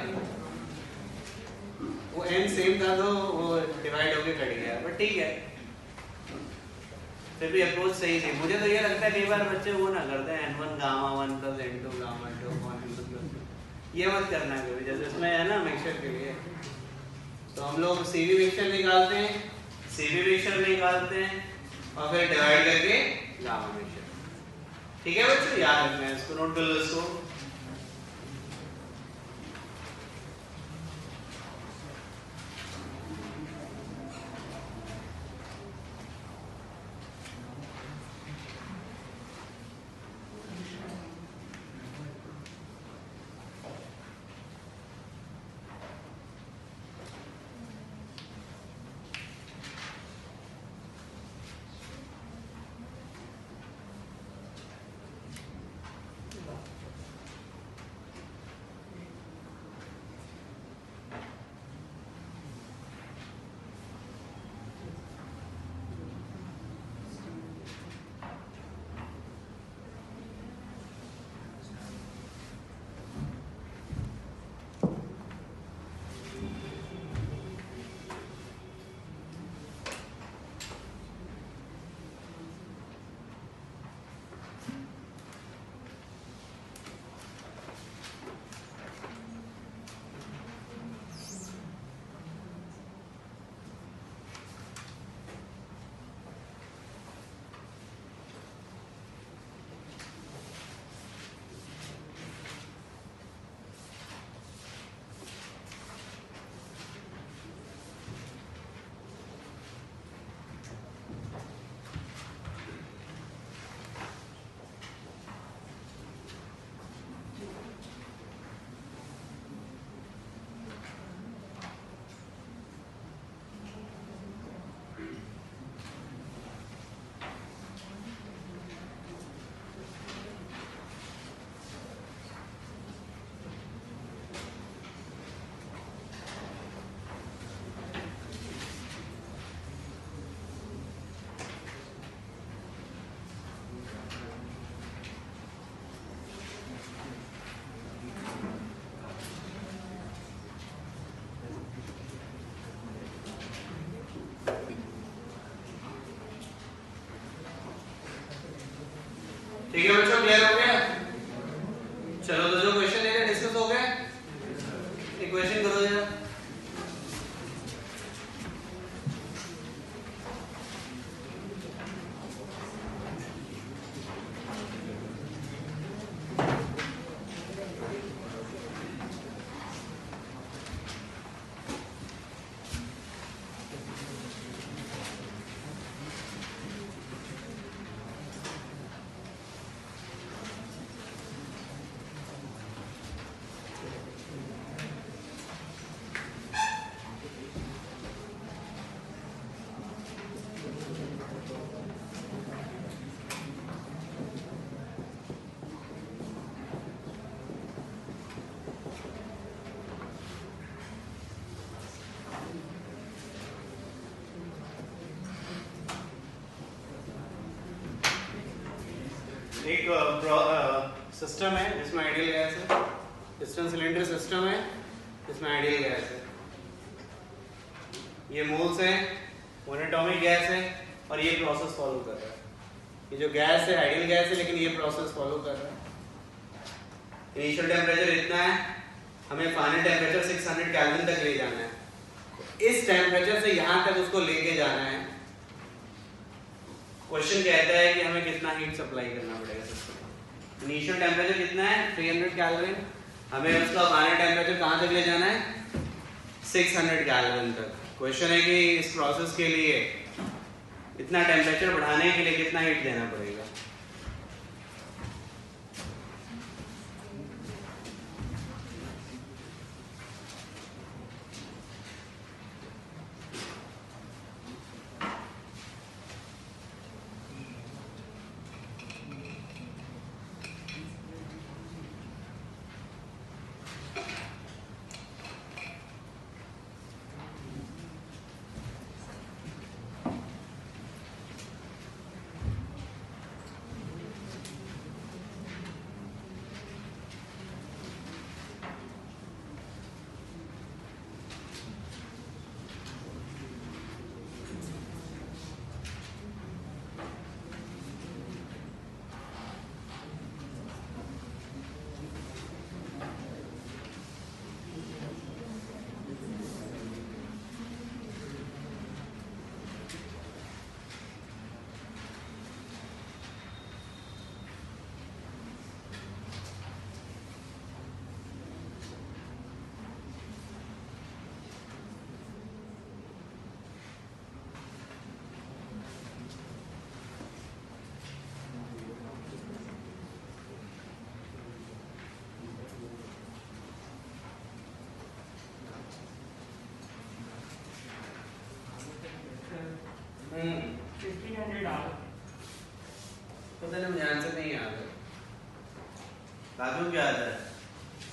वो एन सेम था तो वो डिवाइड होके कट गया, बट ठीक है फिर भी अप्रोच सही थी। मुझे तो ये लगता है कई बार बच्चे वो ना करते हैं n1 gamma 1 plus n2 gamma 2 ये मत करना कभी, जैसे इसमें है ना मिक्सचर के लिए। तो हम लोग सीवी मिक्सचर निकालते हैं, सीवी मिक्सचर निकालते हैं और फिर डिवाइड करके गामा मिक्सचर। ठीक है बच्चों, याद रखना है इसको, नोट कर लो इसको। ठीक है बच्चों, क्लियर हो गया? चलो तो जो क्वेश्चन है डिस्कस हो गए, एक क्वेश्चन करो जरा। एक सिस्टम है जिसमें आइडियल गैस है, पिस्टन सिलेंडर सिस्टम है जिसमें आइडियल गैस है। ये मोल्स है मोनोटॉमिक गैस है और ये प्रोसेस फॉलो कर रहा है। ये जो गैस है आइडियल गैस है, लेकिन ये प्रोसेस फॉलो कर रहा है। इनिशियल टेम्परेचर इतना है, हमें फाइनल टेम्परेचर 600 केल्विन तक ले जाना है। इस टेम्परेचर से यहाँ तक उसको लेके जाना है। क्वेश्चन कहता है कि हमें कितना हीट सप्लाई करना पड़ेगा सिस्टम। इनिशियल टेम्परेचर कितना है 300 केल्विन, हमें उसका फाइनल टेम्परेचर कहाँ तक ले जाना है 600 केल्विन तक। क्वेश्चन है कि इस प्रोसेस के लिए इतना टेम्परेचर बढ़ाने के लिए कितना हीट देना पड़ेगा। पता नहीं, ध्यान से नहीं याद है। राजू क्या आता है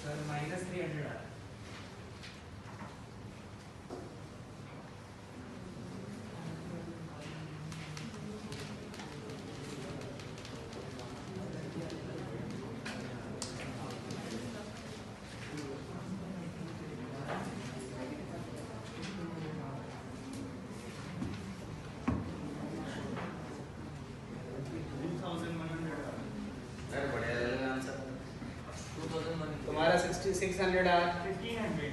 सर -300 आ। तुम्हारा 600 आ 1500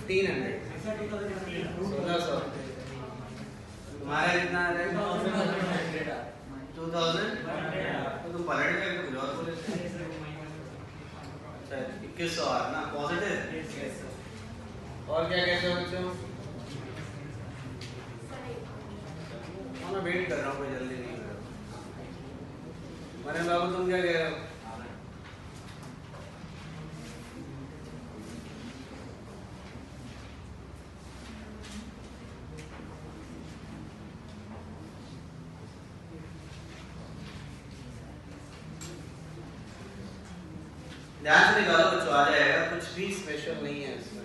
1600 तुम्हारा कितना आ रहा है 2000 तो तुम पलट गए कुछ और बोले। अच्छा 2100 आ ना पॉजिटिव। और क्या कहते हो बच्चों? मैं वेट कर रहा हूँ, कोई जल्दी नहीं कर रहा। मने बाबू तुम क्या कह रहे हो? ध्यान से निकालो बच्चों, आ जाएगा, कुछ भी स्पेशल नहीं है इसमें।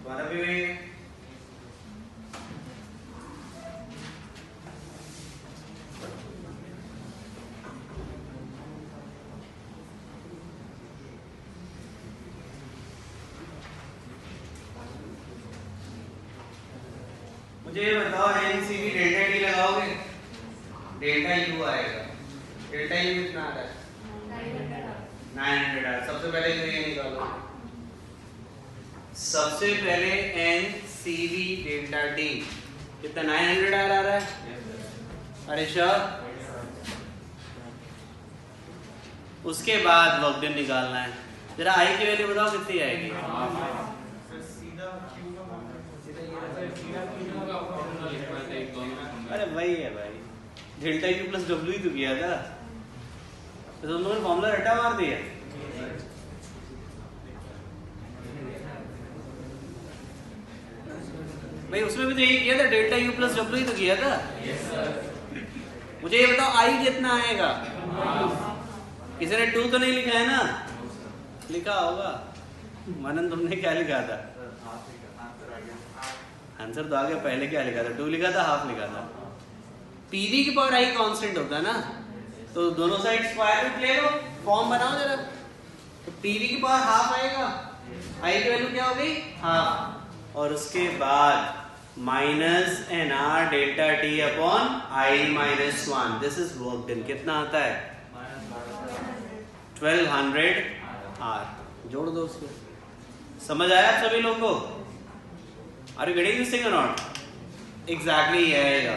तुम्हारा भी वही है। मुझे ये बताओ एनसीवी डेल्टा टी लगाओगे, डेल्टा यू आएगा। डेल्टा यू कितना आ रहा है 900 आ। सबसे पहले तो ये निकालो, सबसे पहले एनसीवी डेल्टा टी कितना 900 आ रहा है। अरे श्योर। उसके बाद वर्क डन निकालना है। जरा आई की वैल्यू बताओ कितनी आएगी। अरे वही है भाई, डेल्टा यू प्लस डब्ल्यू ही तो किया था, तो तुम लोगों ने फॉर्मूला रट्टा मार दिया। भाई उसमें भी तो यही किया था, डेल्टा यू प्लस डब्ल्यू ही तो किया था। मुझे ये बताओ आई कितना आएगा। किसी ने 2 तो नहीं लिखा है ना? लिखा होगा। मनन तुमने क्या लिखा था? आंसर तो आ गया। पहले क्या लिखा था? 2 लिखा था, हाफ लिखा था। पीवी की पावर आई कांस्टेंट होता है ना, तो दोनों साइड स्क्वायर रूट ले लो, फॉर्म बनाओ जरा। तो पीवी की पावर हाफ आएगा, आई की वैल्यू क्या हो गई? हाफ। और उसके बाद minus N R delta T upon I minus 1, this is work done. कितना आता है? 1200 आर। जोड़ दो उसको। समझ आया आप सभी लोग को? Are you getting this thing और नॉट? एग्जैक्टली ये आएगा।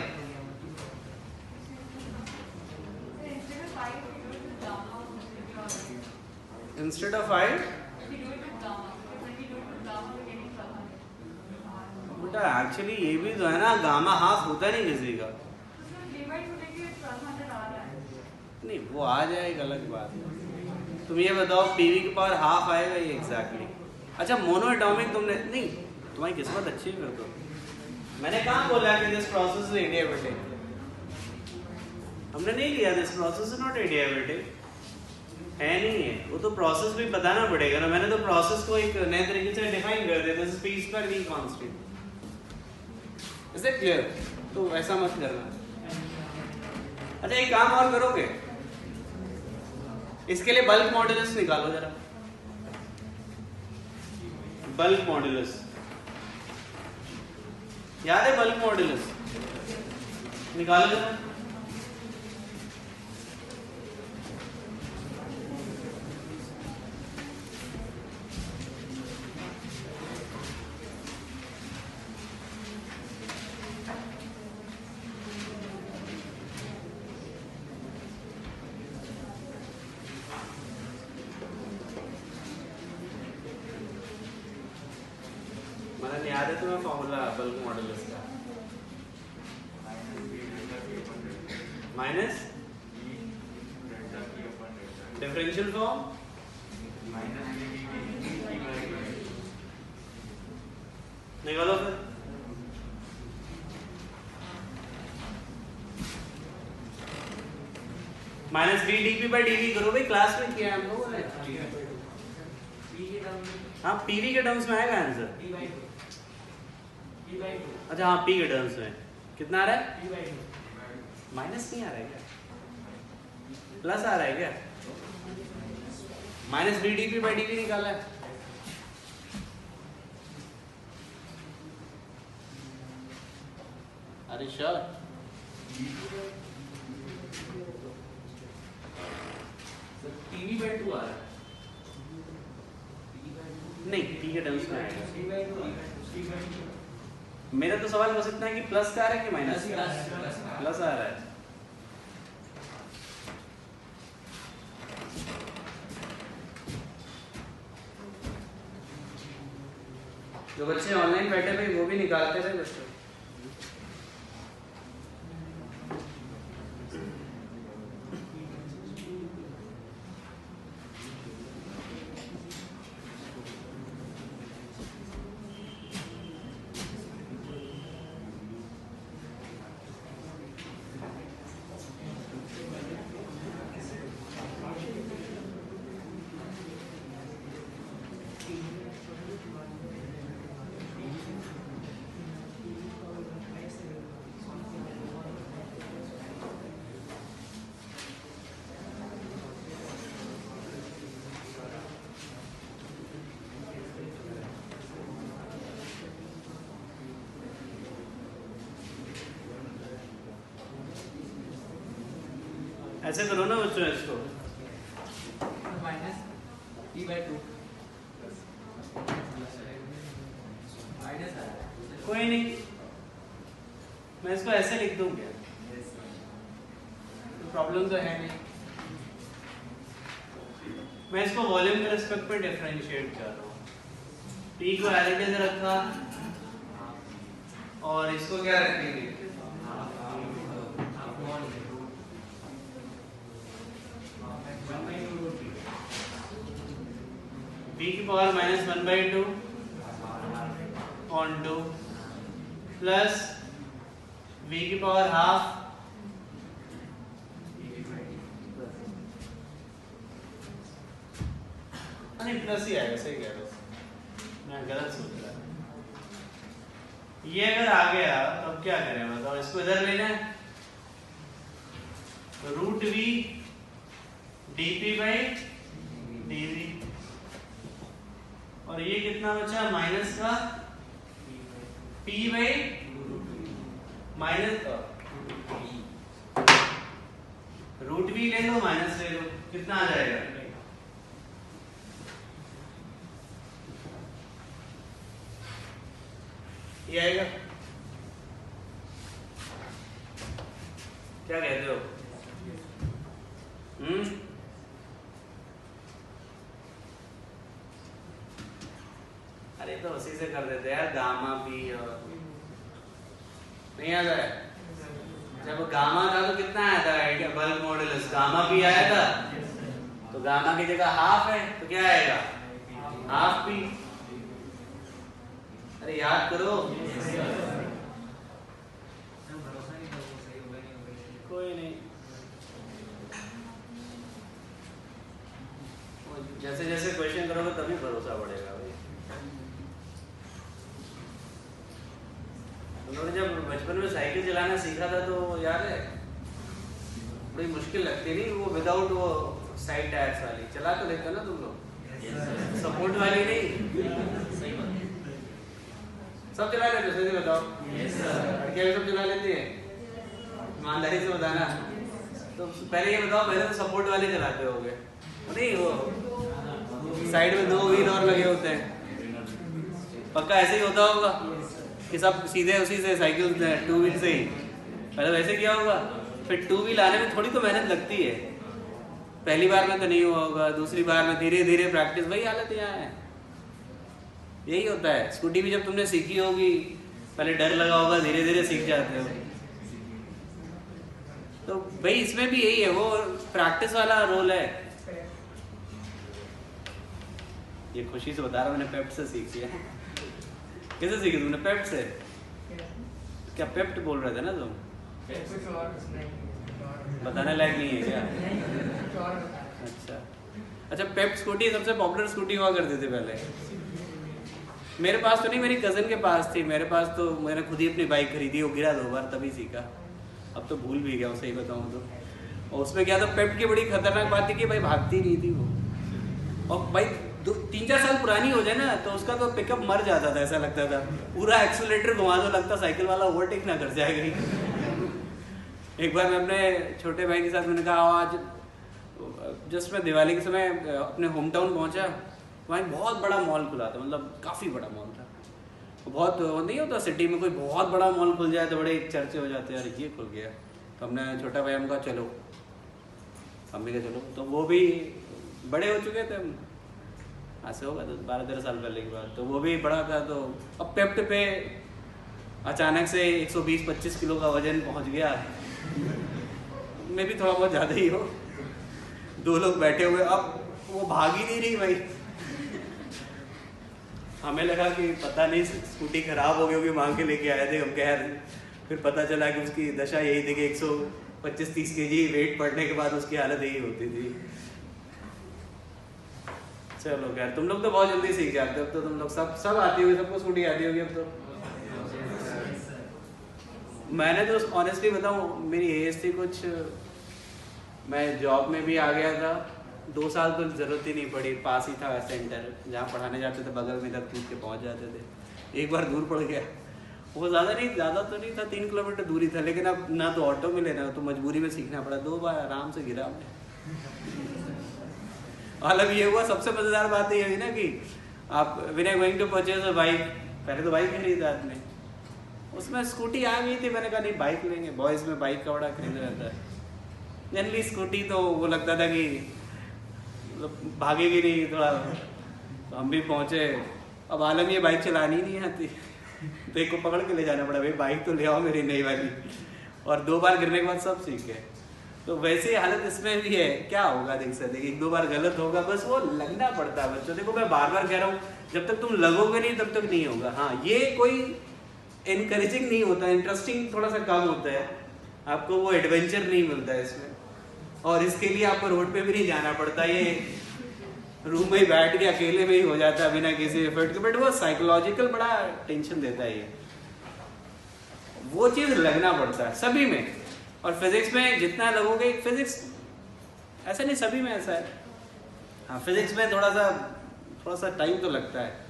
इंस्टेड ऑफ 5 बेटा एक्चुअली ये भी तो है ना, गामा हाफ होता नहीं किसी का। नहीं वो आ जाएगा, अलग बात है। तुम ये बताओ पीवी की पावर हाफ आएगा ये एग्जैक्टली। अच्छा मोनो एटॉमिक तुमने नहीं, तुम्हारी किस्मत अच्छी है फिर तो। मैंने कहाँ बोला कि दिस प्रोसेस इज एडियाबेटिक? हमने नहीं लिया this process is not adiabatic, है नहीं है। वो तो प्रोसेस भी बताना पड़ेगा ना। मैंने तो प्रोसेस को एक नए तरीके से डिफाइन कर दिया, this is P square V constant. Is it clear? तो ऐसा मत करना। अच्छा एक काम और करोगे, इसके लिए बल्क मॉड्यूलस निकालो जरा। बल्क मॉड्यूलस याद है? बल्क मॉड्यूलस निकालो जरा। याद है तुम्हें फॉर्मूला बल्क मॉड्यूलस का? माइनस डिफरेंशियल फॉर्म निकालो फिर। Minus D D P by D V करो भाई, क्लास में किया है हम लोगों ने। हाँ पीवी के टर्म्स में आएगा आंसर। अच्छा हाँ पी के टर्म्स में कितना आ रहा है? माइनस नहीं आ रहा है क्या? प्लस आ रहा है क्या? Minus D D P by D V निकाला है। अरे श्योर? टीवी बाय 2 आ रहा है। नहीं पी के टर्म्स में आएगा। मेरा तो सवाल बस इतना है कि प्लस का आ रहा है कि माइनस का? प्लस आ रहा है। जो बच्चे ऑनलाइन बैठे थे वो भी निकालते थे बच्चों। ऐसे करो ना बच्चों इसको। माइनस e बाई 2 कोई नहीं, मैं इसको ऐसे लिख दूं क्या? तो प्रॉब्लम तो है नहीं। मैं इसको वॉल्यूम के रिस्पेक्ट पे डिफरेंशिएट कर रहा हूँ। p को एज इट इज रखा और इसको क्या रखेंगे? b की power minus 1/2 on 2 plus v की पावर हाफ नहीं प्लस ही आएगा। सही कह रहे हो, मैं गलत सोच रहा। ये अगर आ गया तो अब क्या करें बताओ, इसको इधर लेना है, root V DP by DV, और ये कितना बचा माइनस का P by minus root V ले लो माइनस ले लो, कितना आ जाएगा, ये आएगा, क्या कहते हो? अरे तो उसी से कर देते यार, गामा पी और नहीं आता है। जब गामा था तो कितना आया था बल्क मॉडुलस, गामा पी आया था, तो गामा की जगह हाफ है तो क्या आएगा हाफ पी। अरे याद करो, कोई नहीं, जैसे जैसे क्वेश्चन करोगे तभी भरोसा बढ़ेगा भाई। उन्होंने जब बचपन में साइकिल चलाना सीखा था तो याद है, बड़ी मुश्किल लगती नहीं वो विदाउट वो साइड टायर्स वाली, चला तो लेते ना तुम लोग, सपोर्ट वाली नहीं, सब चला लेते हो, सही बताओ? लड़कियां भी सब चला लेती है, ईमानदारी से बताना। तो पहले ये बताओ, पहले तो सपोर्ट वाले चलाते होगे नहीं, वो साइड में 2 व्हील और लगे होते हैं, पक्का ऐसे ही होता होगा कि सब सीधे उसी से साइकिल 2 व्हील से ही पहले वैसे किया होगा, फिर 2 व्हील आने में थोड़ी तो मेहनत लगती है, पहली बार में तो नहीं हुआ होगा, दूसरी बार में धीरे धीरे प्रैक्टिस, वही हालत यहाँ है, यही होता है। स्कूटी भी जब तुमने सीखी होगी पहले डर लगा होगा, धीरे धीरे सीख जाते हो, तो भाई इसमें भी यही है, वो प्रैक्टिस वाला रोल है। ये खुशी से बता रहा हूँ, मैंने पेप्ट से सीखी है। कैसे सीखी तुमने? पेप्ट से? क्या पेप्ट बोल रहे थे ना तुम? बताने लायक नहीं है क्या? अच्छा, पेप्ट स्कूटी सबसे पॉपुलर स्कूटी हुआ करती थी पहले। मेरे पास तो नहीं, मेरी कजन के पास थी, मेरे पास तो मैंने खुद ही अपनी बाइक खरीदी, वो गिरा 2 बार तभी सीखा, अब तो भूल भी गया सही बताऊँ तो। और उसमें क्या था, पेप्ट की बड़ी खतरनाक बात थी कि भाई भागती नहीं थी वो, और भाई 3-4 साल पुरानी हो जाए ना तो उसका तो पिकअप मर जाता था, ऐसा लगता था, पूरा एक्सीलरेटर घुमा दो लगता साइकिल वाला ओवरटेक ना कर जाएगी। एक बार मैं अपने छोटे भाई के साथ, मैंने कहा आज जस्ट मैं दिवाली के समय अपने होम टाउन पहुंचा, वहाँ बहुत बड़ा मॉल खुला था, मतलब काफ़ी बड़ा मॉल था, बहुत नहीं होता सिटी में कोई बहुत बड़ा मॉल खुल जाए तो बड़े चर्चे हो जाते हैं, यार ये खुल गया। तो हमने छोटा भाई हमका चलो, मम्मी का चलो, तो वो भी बड़े हो चुके थे, आज से होगा तो 12-13 साल पहले की बात, तो वो भी बड़ा था। तो अब पेप्ट पे अचानक से 120-25 किलो का वजन पहुंच गया, मैं भी थोड़ा बहुत ज़्यादा ही हो, 2 लोग बैठे हुए, अब वो भाग ही नहीं रही भाई। हमें लगा कि पता नहीं स्कूटी खराब हो गई होगी, मांग के लेके आए थे हम, खैर फिर पता चला कि उसकी दशा यही थी कि 125-30 kg वेट पड़ने के बाद उसकी हालत यही होती थी। चलो खैर, तुम लोग तो बहुत जल्दी सीख जाते हो, अब तो तुम लोग सब आती होगी, सबको स्कूटी आती होगी अब तो। मैंने तो ऑनेस्टली बताऊँ, मेरी एज थी कुछ, मैं जॉब में भी आ गया था, 2 साल तो ज़रूरत ही नहीं पड़ी, पास ही था सेंटर, जहाँ पढ़ाने जाते थे बगल में, तक कूद के पहुँच जाते थे। एक बार दूर पड़ गया, वो ज़्यादा तो नहीं था, 3 किलोमीटर दूरी था, लेकिन अब ना तो ऑटो मिले ना तो मजबूरी में सीखना पड़ा, 2 बार आराम से गिरा मैं। हालांकि ये हुआ, सबसे मज़ेदार बात ये हुई ना कि आप when I going to purchase a bike, पहले तो बाइक खरीदा आपने, उसमें स्कूटी आ गई थी, मैंने कहा नहीं बाइक लेंगे, बॉयज़ में बाइक का बड़ा क्रेज रहता है। जनरली स्कूटी तो वो लगता था कि भागेगी नहीं थोड़ा, तो हम भी पहुँचे, अब आलम ये बाइक चलानी नहीं आती, तो एक को पकड़ के ले जाना पड़ा, भाई बाइक तो ले आओ मेरी नई वाली, और 2 बार गिरने के बाद सब सीख गए। तो वैसे ही हालत इसमें भी है, क्या होगा देख सकते, 1-2 बार गलत होगा, बस वो लगना पड़ता है बच्चों। देखो मैं बार बार कह रहा हूँ, जब तक तुम लगोगे नहीं तब तक नहीं होगा। हाँ, ये कोई इनकरेजिंग नहीं होता, इंटरेस्टिंग थोड़ा सा कम होता है, आपको वो एडवेंचर नहीं मिलता है इसमें, और इसके लिए आपको रोड पे भी नहीं जाना पड़ता, ये रूम में ही बैठ के अकेले में ही हो जाता है बिना किसी एफर्ट के, बट वो साइकोलॉजिकल बड़ा टेंशन देता है ये। वो चीज़ लगना पड़ता है सभी में। और फिजिक्स में जितना लगोगे, फिजिक्स ऐसा नहीं सभी में ऐसा है, हाँ फिजिक्स में थोड़ा सा टाइम तो लगता है।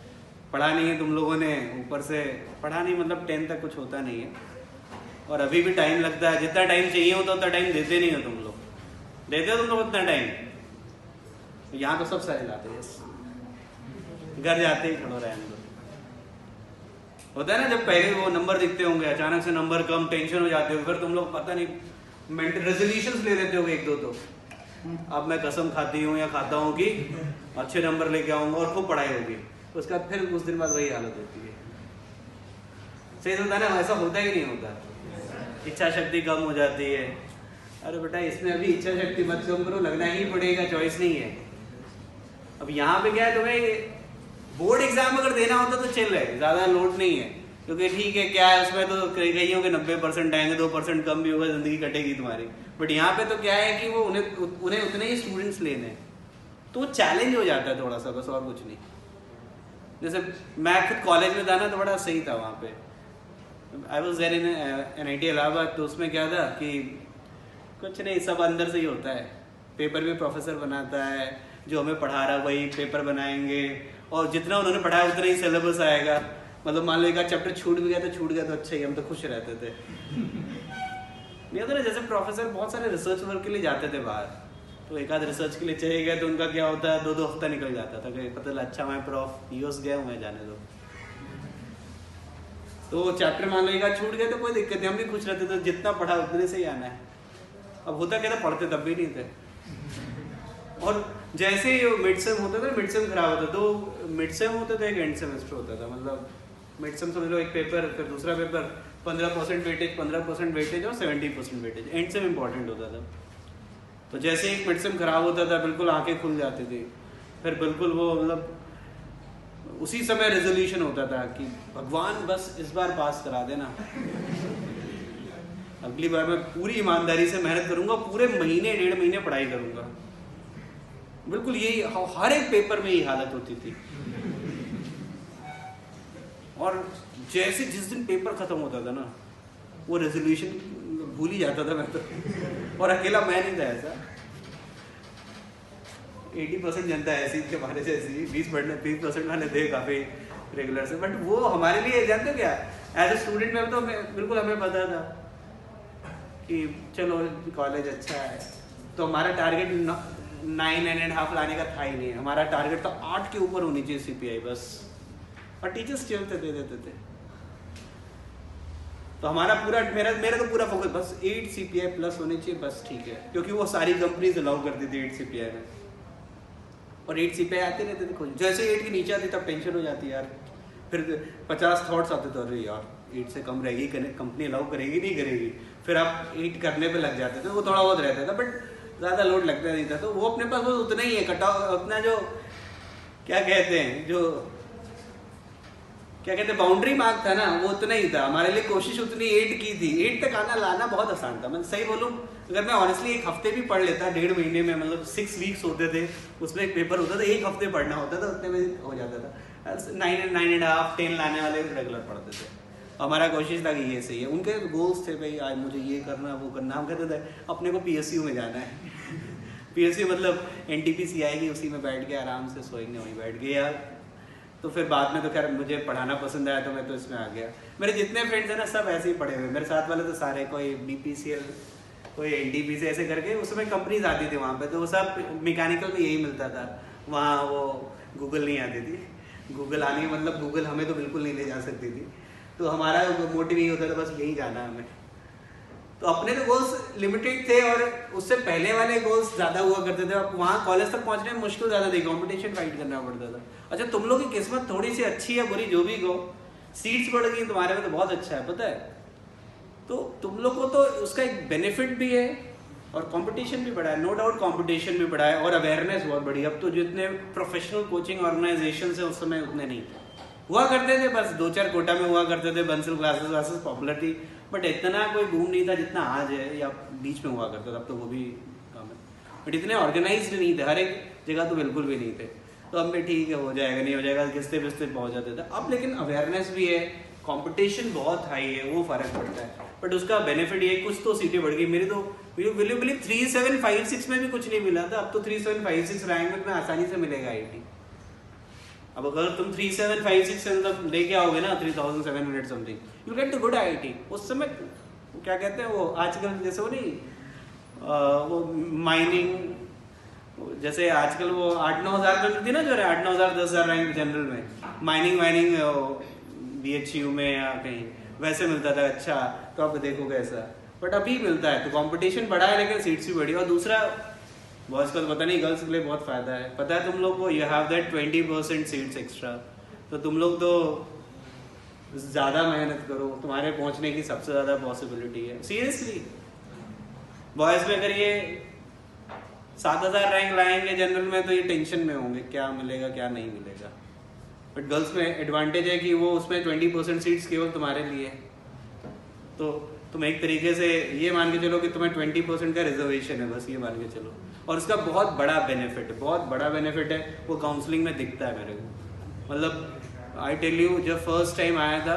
पढ़ा नहीं है तुम लोगों ने, ऊपर से पढ़ा नहीं मतलब 10 तक कुछ होता नहीं है, और अभी भी टाइम लगता है। जितना टाइम चाहिए होता उतना टाइम देते नहीं हो तुम लोग, देते हो तुम लोग उतना टाइम? यहाँ तो सब सारे लाते हैं, घर जाते ही खड़ो रहने दो। होता है ना, जब पहले वो नंबर दिखते होंगे, अचानक से नंबर कम, टेंशन हो जाते हो, फिर तुम लोग पता नहीं मेंटल रेजोल्यूशंस ले लेते हो एक दो, तो अब मैं कसम खाती हूँ या खाता हूँ कि अच्छे नंबर लेके आऊंगा और खूब पढ़ाई होगी। उसके बाद फिर कुछ दिन बाद वही हालत होती है। सही होता है ना, ऐसा होता ही नहीं होता, इच्छा शक्ति कम हो जाती है। अरे बेटा इसमें अभी इच्छा शक्ति मत कम करो, लगना ही पड़ेगा, चॉइस नहीं है। अब यहाँ पे क्या है, तुम्हें बोर्ड एग्जाम अगर देना होता तो चिल है, ज्यादा लोड नहीं है, क्योंकि ठीक है क्या है उसमें तो कईयों के 90% आएंगे, 2% कम भी होगा, जिंदगी कटेगी तुम्हारी। बट यहाँ पे तो क्या है कि वो उन्हें उतने ही स्टूडेंट्स लेने हैं, तो वो चैलेंज हो जाता है थोड़ा सा, बस और कुछ नहीं। जैसे मैं खुद कॉलेज में था ना, तो बड़ा सही था वहाँ पे। I was there in NIT Allahabad, तो उसमें क्या था कि कुछ नहीं, सब अंदर से ही होता है। पेपर भी प्रोफेसर बनाता है, जो हमें पढ़ा रहा वही पेपर बनाएंगे, और जितना उन्होंने पढ़ाया उतना ही सिलेबस आएगा। मतलब मान लो एक चैप्टर छूट भी गया तो छूट गया, तो अच्छा ही, हम तो खुश रहते थे। नहीं होता ना, जैसे प्रोफेसर बहुत सारे रिसर्च वर्क के लिए जाते थे बाहर, तो एक आध रिसर्च के लिए चले गए तो उनका क्या होता है, 2-2 हफ्ता निकल जाता था कि पता चला अच्छा मैं प्रॉफ यूएस गया हूँ, मैं जाने दो। तो चैप्टर मान लो एक आध छूट गया तो कोई दिक्कत नहीं, हम भी खुश रहते थे, जितना पढ़ा उतने से ही आना है। अब होता क्या था, पढ़ते तब भी नहीं थे। और जैसे ही मिड सेम होता था, मिड सेम खराब होता, तो मिड सेम होता था, एक एंड सेमेस्टर होता था। मतलब मिड सेम समझ लो, एक पेपर, फिर दूसरा पेपर, 15% वेटेज, 15% वेटेज और 70% वेटेज। एंड सेम इंपॉर्टेंट होता था। तो जैसे ही मिड सेम खराब होता था, बिल्कुल आंखें खुल जाती थी। फिर बिल्कुल वो मतलब उसी समय रेजोल्यूशन होता था कि भगवान बस इस बार पास करा देना, अगली बार मैं पूरी ईमानदारी से मेहनत करूंगा, पूरे महीने 1.5 महीने पढ़ाई करूंगा। बिल्कुल यही हर एक पेपर में यही हालत होती थी। और जैसे जिस दिन पेपर खत्म होता था ना, वो रेजोल्यूशन भूल ही जाता था मैं तो। और अकेला मैं नहीं था ऐसा, 80% जनता ऐसी के हमारे जैसी, 20% वाले थे काफी रेगुलर से। बट वो हमारे लिए जानते हो क्या, एज ए स्टूडेंट में तो बिल्कुल हमें पता था कि चलो कॉलेज अच्छा है, तो हमारा टारगेट 9.5 लाने का था ही नहीं। हमारा टारगेट तो 8 के ऊपर होनी चाहिए CPI बस, और टीचर्स चलते दे देते थे। तो हमारा पूरा मेरा तो पूरा फोकस बस 8 CPI प्लस होनी चाहिए, बस ठीक है, क्योंकि वो सारी कंपनीज अलाउ करती थी 8 CPI में। और 8 CPI आते रहते थे, जैसे 8 के नीचे आती तब टेंशन हो जाती यार। फिर 50 थॉट्स आते थे, अरे यार 8 से कम रहेगी, कंपनी अलाउ करेगी नहीं करेगी। फिर आप 8 करने पे लग जाते थे, वो थोड़ा बहुत रहता था, बट ज़्यादा लोड लगता नहीं था। तो वो अपने पास बस उतना ही है, कटा अपना जो क्या कहते हैं, जो क्या कहते हैं बाउंड्री मार्क था ना, वो उतना ही था। हमारे लिए कोशिश उतनी 8 की थी, 8 तक आना लाना बहुत आसान था। मैं सही बोलूँ, अगर मैं ऑनेस्टली एक हफ्ते भी पढ़ लेता, 1.5 महीने में, मतलब 6 वीक्स होते थे, उसमें एक पेपर होता था, एक हफ्ते पढ़ना होता था, उतने में हो जाता था। 9.5 10 लाने वाले रेगुलर पढ़ते थे। हमारा कोशिश था कि ये सही है। उनके गोल्स थे, भाई आज मुझे ये करना वो करना। हम कहते थे अपने को PSU में जाना है। PSU मतलब NTPC आएगी, उसी में बैठ के आराम से सोएंगे, वहीं बैठ गए यार। तो फिर बाद में तो खैर मुझे पढ़ाना पसंद आया, तो मैं तो इसमें आ गया। मेरे जितने फ्रेंड्स हैं ना, सब ऐसे ही पढ़े हुए। मेरे साथ वाले तो सारे, कोई BPCL, कोई NTPC ऐसे करके, उसमें कंपनीज आती थी वहाँ पे, तो वो सब मैकेनिकल में यही मिलता था। वहाँ वो गूगल नहीं आती थी। गूगल आनी मतलब गूगल हमें तो बिल्कुल नहीं ले जा सकती थी। तो हमारा मोटिव यही होता था, बस यही जाना है हमें। तो अपने तो गोल्स लिमिटेड थे, और उससे पहले वाले गोल्स ज़्यादा हुआ करते थे। अब वहाँ कॉलेज तक पहुँचने में मुश्किल ज़्यादा थी, कॉम्पिटिशन फाइट करना पड़ता था। अच्छा, तुम लोग की किस्मत थोड़ी सी अच्छी या बुरी, जो भी कहो, सीट्स बढ़ गई तुम्हारे में, तो बहुत अच्छा है, पता है। तो तुम लोग को तो उसका एक बेनिफिट भी है, और कंपटीशन भी बढ़ा है, नो डाउट कंपटीशन भी बढ़ा है, और अवेयरनेस बहुत बढ़ी। अब तो जितने प्रोफेशनल कोचिंग ऑर्गेनाइजेशन है, उस समय उतने नहीं हुआ करते थे, बस 2-4 कोटा में हुआ करते थे, बंसल क्लासेस पॉपुलर थी, बट इतना कोई बूम नहीं था जितना आज है, या बीच में हुआ करता था, अब तो वो भी कम है। बट इतने ऑर्गेनाइज्ड नहीं थे, हर एक जगह तो बिल्कुल भी नहीं थे। तो अब भी ठीक है, हो जाएगा नहीं हो जाएगा, किस्ते पिस्ते पहुँच जाते थे। अब लेकिन अवेयरनेस भी है, कंपटीशन बहुत हाई है, वो फर्क पड़ता है। बट उसका बेनिफिट ये कुछ तो सीटें बढ़ गई मेरी, तो विल यू बिलीव 3756 में भी कुछ नहीं मिला था, अब तो 3756 रैंक में आसानी से मिलेगा आईटी। अब अगर तुम 3756 से मतलब लेके आओगे ना 3700 something, you get the good IT. उस समय क्या कहते हैं वो आजकल जैसे वो नहीं वो माइनिंग, जैसे आजकल वो 8-9 हज़ार में मिलती है ना, जो 8-9 हज़ार 10 हज़ार रैंक जनरल में, माइनिंग BHU में या कहीं वैसे मिलता था। अच्छा तो अब देखो कैसा, बट अभी मिलता है, तो कंपटीशन बढ़ा है लेकिन सीट्स भी बढ़ी। और दूसरा बॉयज का तो पता नहीं, गर्ल्स के लिए बहुत फायदा है, पता है तुम लोग को, you have that 20% seats extra, तो तुम लोग तो ज़्यादा मेहनत करो, तुम्हारे पहुंचने की सबसे ज़्यादा पॉसिबिलिटी है। सीरियसली बॉयज़ में अगर ये 7000 रैंक लाएंगे जनरल में तो ये टेंशन में होंगे क्या मिलेगा क्या नहीं मिलेगा। बट गर्ल्स में एडवांटेज है कि वो उसमें 20% सीट्स केवल तुम्हारे लिए, तो तुम एक तरीके से ये मान के चलो कि तुम्हें 20% का रिजर्वेशन है, बस ये मान के चलो। और उसका बहुत बड़ा बेनिफिट है, वो काउंसलिंग में दिखता है मेरे को। मतलब आई टेल यू, जब फर्स्ट टाइम आया था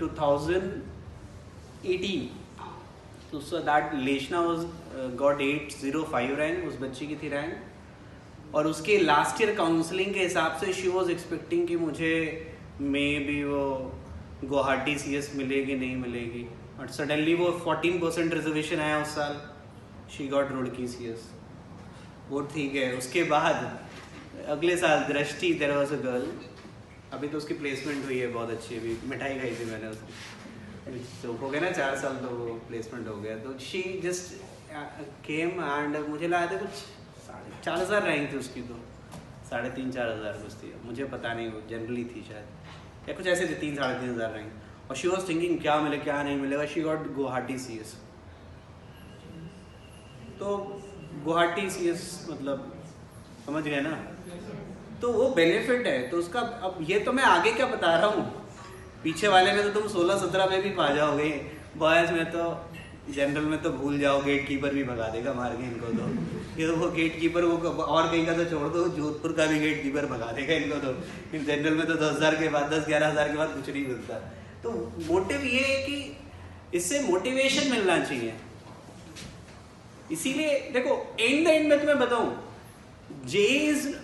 2018, तो so that Leshna was got 805 rank, उस बच्ची की थी रैंक, और उसके लास्ट ईयर काउंसलिंग के हिसाब से शी वाज एक्सपेक्टिंग कि मुझे मे बी वो गुवाहाटी CS मिलेगी नहीं मिलेगी, और सडनली वो 14% रिजर्वेशन आया उस साल, शी गॉट रुड़की CS, वो ठीक है। उसके बाद अगले साल दृष्टि, देयर वाज अ गर्ल, अभी तो उसकी प्लेसमेंट हुई है बहुत अच्छी, अभी मिठाई खाई थी मैंने उसकी, तो हो गया ना 4 साल, तो वो प्लेसमेंट हो गया। तो शी जस्ट केम एंड मुझे लगा था कुछ 4,500 रैंक थी उसकी, तो 3,500-4 हज़ार कुछ थी, मुझे पता नहीं, वो जनरली थी शायद या कुछ ऐसे थे, 3-3.5 हज़ार रैंक। और शी वॉज थिंकिंग क्या मिले क्या नहीं मिलेगा, शी गॉट गुवाहाटी CS। तो गुवाहाटी CS मतलब समझ गए ना, तो वो बेनिफिट है। तो उसका अब ये तो मैं आगे क्या बता रहा हूँ, पीछे वाले में तो तुम 16-17 में भी पा जाओगे, बॉयज़ में तो जनरल में तो भूल जाओ, गेट कीपर भी भगा देगा मार के इनको, तो ये वो गेट कीपर वो और कहीं का तो छोड़ दो, जोधपुर का भी गेट कीपर भगा देगा इनको, तो जनरल में तो 10,000 के बाद 10-11 हज़ार के बाद कुछ नहीं मिलता। तो मोटिव ये है कि इससे मोटिवेशन मिलना चाहिए। इसीलिए देखो एंड में तुम्हें बताऊं, जेईज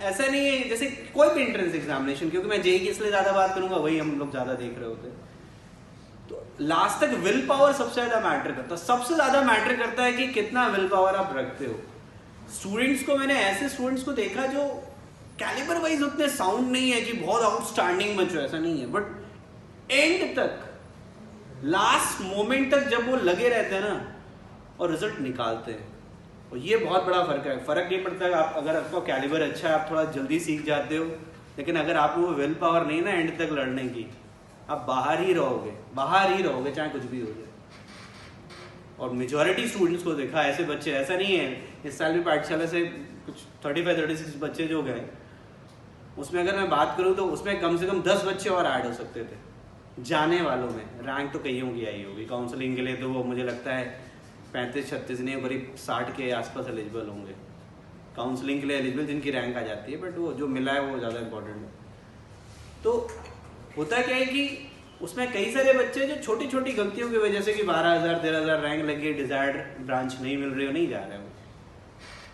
ऐसा नहीं है जैसे कोई भी एंट्रेंस एग्जामिनेशन, क्योंकि मैं जेई की इसलिए ज्यादा बात करूंगा, वही हम लोग ज्यादा देख रहे होते हैं, तो लास्ट तक विल पावर सबसे ज्यादा मैटर करता है। सबसे ज्यादा मैटर करता है कि कितना विल पावर आप रखते हो। स्टूडेंट्स को, मैंने ऐसे स्टूडेंट्स को देखा जो कैलिबर वाइज उतने साउंड नहीं है कि बहुत आउटस्टैंडिंग बच्चो, ऐसा नहीं है, बट एंड तक, लास्ट मोमेंट तक जब वो लगे रहते हैं ना और रिजल्ट निकालते हैं, और ये बहुत बड़ा फर्क ये पड़ता है। आप अगर आपका कैलिबर अच्छा है, आप थोड़ा जल्दी सीख जाते हो, लेकिन अगर आपको वो विल पावर नहीं ना एंड तक लड़ने की, आप बाहर ही रहोगे चाहे कुछ भी हो जाए। और मेजॉरिटी स्टूडेंट्स को देखा ऐसे बच्चे, ऐसा नहीं है, इस साल भी पाठशाला से कुछ 35-36 बच्चे जो गए, उसमें अगर मैं बात करूं तो उसमें कम से कम 10 बच्चे और ऐड हो सकते थे जाने वालों में। रैंक तो कईयों की आई होगी काउंसलिंग के लिए, तो वो मुझे लगता है 35-36 नहीं, करीब 60 के आसपास एलिजिबल होंगे काउंसलिंग के लिए, एलिजिबल जिनकी रैंक आ जाती है, बट वो जो मिला है वो ज़्यादा इंपॉर्टेंट है। तो होता क्या है कि उसमें कई सारे बच्चे जो छोटी छोटी गलतियों की वजह से कि 12,000-13,000 रैंक लगी, डिजायर्ड ब्रांच नहीं मिल रही हो, नहीं जा रहे हो,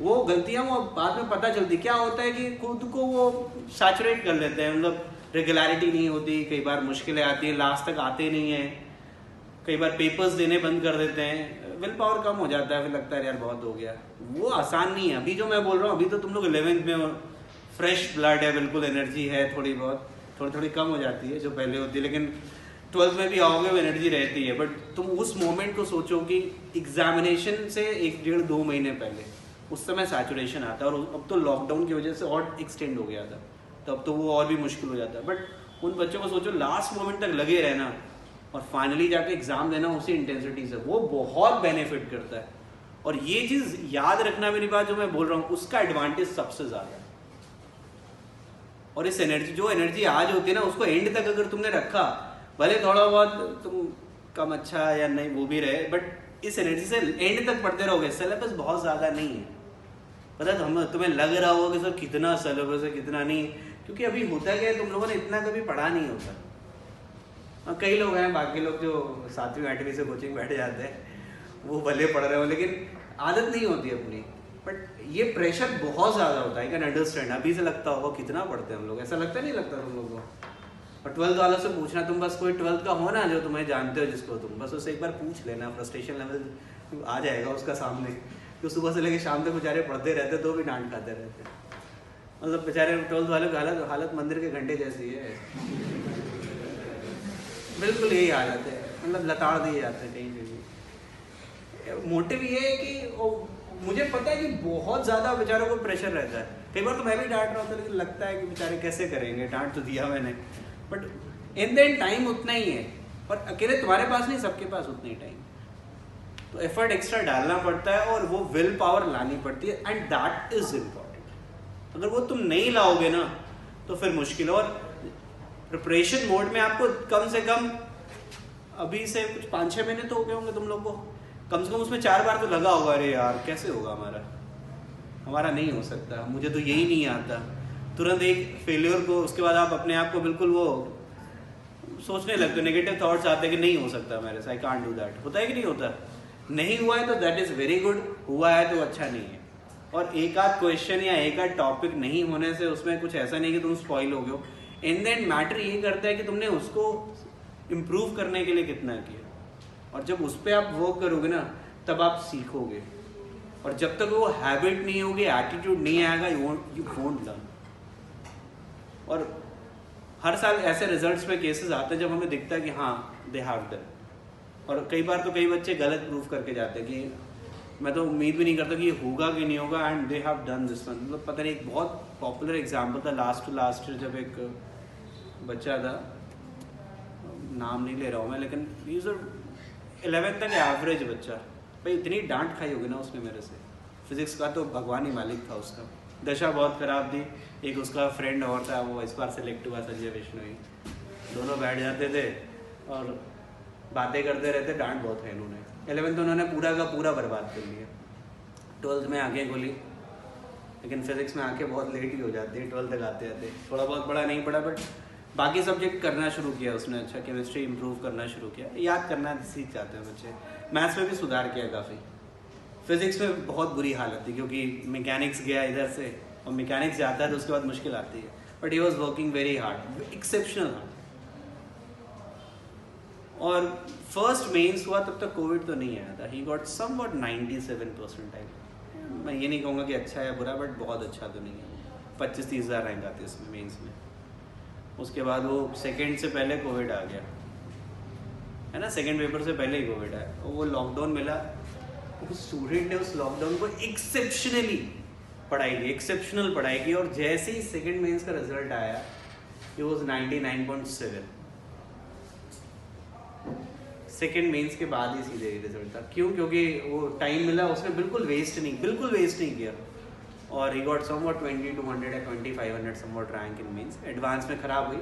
वो गलतियां वो बाद में पता चलती। क्या होता है कि खुद को वो सैचुरेट कर लेते हैं, मतलब रेगुलरिटी नहीं होती, कई बार मुश्किलें आती हैं, लास्ट तक आते नहीं हैं, कई बार पेपर्स देने बंद कर देते हैं, विल पावर कम हो जाता है, फिर लगता है यार बहुत हो गया। वो आसान नहीं है। अभी जो मैं बोल रहा हूँ, अभी तो तुम लोग 11th में फ्रेश ब्लड है, बिल्कुल एनर्जी है, थोड़ी कम हो जाती है जो पहले होती है, लेकिन 12th में भी आओगे वो एनर्जी रहती है। बट तुम उस मोमेंट को सोचो कि एग्जामिनेशन से 1-1.5-2 महीने पहले, उस समय सैचुरेशन आता है, और अब तो लॉकडाउन की वजह से और एक्सटेंड हो गया था, तो अब तो वो और भी मुश्किल हो जाता है। बट उन बच्चों को सोचो लास्ट मोमेंट तक लगे रहना और फाइनली जाके एग्जाम देना उसी इंटेंसिटी से, वो बहुत बेनिफिट करता है। और ये चीज याद रखना, मेरी बात जो मैं बोल रहा हूँ, उसका एडवांटेज सबसे ज्यादा है। और इस एनर्जी, जो एनर्जी आज होती है ना, उसको एंड तक अगर तुमने रखा, भले थोड़ा बहुत तुम कम अच्छा या नहीं वो भी रहे, बट इस एनर्जी से एंड तक पढ़ते रहोगे। सिलेबस बहुत ज्यादा नहीं है, पता है तुम्हें लग रहा होगा कि सर कितना सिलेबस है कितना नहीं, क्योंकि अभी होता क्या है, तुम लोगों ने इतना कभी पढ़ा नहीं होता। और कई लोग हैं, बाकी लोग जो 7वीं 8वीं से कोचिंग बैठ जाते हैं वो भले पढ़ रहे हो लेकिन आदत नहीं होती अपनी। बट ये प्रेशर बहुत ज़्यादा होता है, कैन अंडरस्टैंड। अभी से लगता होगा कितना पढ़ते हैं हम लोग, ऐसा लगता नहीं लगता तुम लोग को? और 12th वालों से पूछना, तुम बस कोई 12th का हो ना जो तुम्हें जानते हो जिसको, तुम बस उससे एक बार पूछ लेना, फ्रस्ट्रेशन लेवल आ जाएगा उसका सामने। तो सुबह से लेकर शाम तक बेचारे पढ़ते रहते तो भी डांट खाते रहते। मतलब बेचारे 12th वालों की हालत मंदिर के घंटे जैसी है। बिल्कुल यही हालत है, मतलब लताड़ दिए जाते हैं कहीं पे भी। मोटिव ये है कि मुझे पता है कि बहुत ज़्यादा बेचारों को प्रेशर रहता है। कई बार तो मैं भी डांट रहा होता, लेकिन लगता है कि बेचारे कैसे करेंगे, डांट तो दिया मैंने, but in the end time उतना ही है। और अकेले तुम्हारे पास नहीं, सबके पास उतना ही टाइम, तो एफर्ट एक्स्ट्रा डालना पड़ता है और वो विल पावर लानी पड़ती है, एंड दैट इज इम्पॉर्टेंट। अगर वो तुम नहीं लाओगे ना तो फिर मुश्किल है। और प्रिपरेशन मोड में आपको कम से कम अभी से कुछ 5-6 महीने तो हो गए होंगे तुम लोग को, कम से कम उसमें 4 बार तो लगा होगा, अरे यार कैसे होगा हमारा नहीं हो सकता, मुझे तो यही नहीं आता। तुरंत एक फेलियर को, उसके बाद आप अपने आप को बिल्कुल वो सोचने लगते हो, नेगेटिव थॉट्स आते हैं कि नहीं हो सकता मेरे से, आई कांट डू दैट। होता है कि नहीं होता? नहीं हुआ है तो दैट इज वेरी गुड, हुआ है तो अच्छा नहीं है। और एक आध क्वेश्चन या एक आध टॉपिक नहीं होने से उसमें कुछ ऐसा नहीं कि तुम स्पॉइल हो गए। इन द एंड मैटर ये करता है कि तुमने उसको इम्प्रूव करने के लिए कितना किया, और जब उस पर आप वर्क करोगे ना तब आप सीखोगे। और जब तक वो हैबिट नहीं होगी, एटीट्यूड नहीं आएगा, यू वोंट लर्न। और हर साल ऐसे रिजल्ट्स में केसेस आते हैं जब हमें दिखता है कि हाँ दे हैव डन। और कई बार तो कई बच्चे गलत प्रूफ करके जाते हैं कि मैं तो उम्मीद भी नहीं करता कि ये होगा कि नहीं होगा, and they have done this one. मतलब पता नहीं, एक बहुत पॉपुलर एग्जाम्पल था लास्ट ईयर, जब एक बच्चा था, नाम नहीं ले रहा हूँ मैं, लेकिन 11th तक एवरेज बच्चा, भाई इतनी डांट खाई होगी ना उसने मेरे से। फिजिक्स का तो भगवान ही मालिक था, उसका दशा बहुत ख़राब थी। एक उसका फ्रेंड और था, वो इस बार सेलेक्ट हुआ, संजय विश्नोई। दोनों बैठ जाते थे और बातें करते रहते, डांट बहुत है इन्होंने। 11th उन्होंने पूरा का पूरा बर्बाद कर लिया। 12th में आंखें खोली, लेकिन फिजिक्स में आंखें बहुत लेट ही हो जाती है 12th तक आते आते। थोड़ा बहुत पढ़ा, नहीं पढ़ा, बट बाकी सब्जेक्ट करना शुरू किया उसने। अच्छा, केमिस्ट्री इंप्रूव करना शुरू किया, याद करना सीख जाते हैं बच्चे। मैथ्स में भी सुधार किया काफ़ी। फिजिक्स में बहुत बुरी हालत थी क्योंकि मैकेनिक्स गया इधर से, और मैकेनिक्स जाता है तो उसके बाद मुश्किल आती है। But he was working very hard, exceptional hard. और फर्स्ट मेंस हुआ तब तक कोविड तो नहीं आया था। He got somewhat 97% type. मैं ये नहीं कहूँगा कि अच्छा है बुरा, बट बहुत अच्छा तो नहीं है। 25-30 हज़ार रैंक आती है उसमें मेंस में। उसके बाद वो सेकेंड से पहले कोविड आ गया, है ना, सेकेंड पेपर से पहले ही कोविड आया। वो लॉकडाउन मिला, उस स्टूडेंट ने उस लॉकडाउन को एक्सेप्शनली पढ़ाई की, एक्सेप्शनल पढ़ाई की। और जैसे ही सेकेंड मेंस का रिजल्ट आया, it was 99.7। सेकेंड मेंस के बाद ही सीधे रिजल्ट था। क्यों? क्योंकि वो टाइम मिला, उसने बिल्कुल वेस्ट नहीं किया। और ही गॉट समवॉट 2200 या 2500 somewhat rank in mains. Advance में खराब हुई,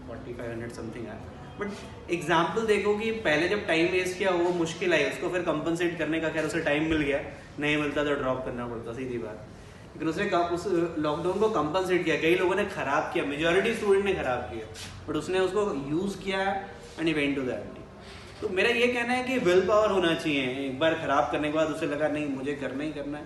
4500 समथिंग आया। बट एग्जाम्पल देखो कि पहले जब टाइम वेस्ट किया वो मुश्किल आई, उसको फिर कंपनसेट करने का, खैर उसे टाइम मिल गया, नहीं मिलता तो ड्रॉप करना पड़ता, सीधी बात। लेकिन उसने उस लॉकडाउन को कंपनसेट किया। कई लोगों ने खराब किया, मेजॉरिटी स्टूडेंट ने खराब किया, बट उसने उसको यूज़ किया and he went to that. तो मेरा ये कहना है कि विल पावर होना चाहिए। एक बार खराब करने के बाद उसे लगा नहीं मुझे करना ही करना है,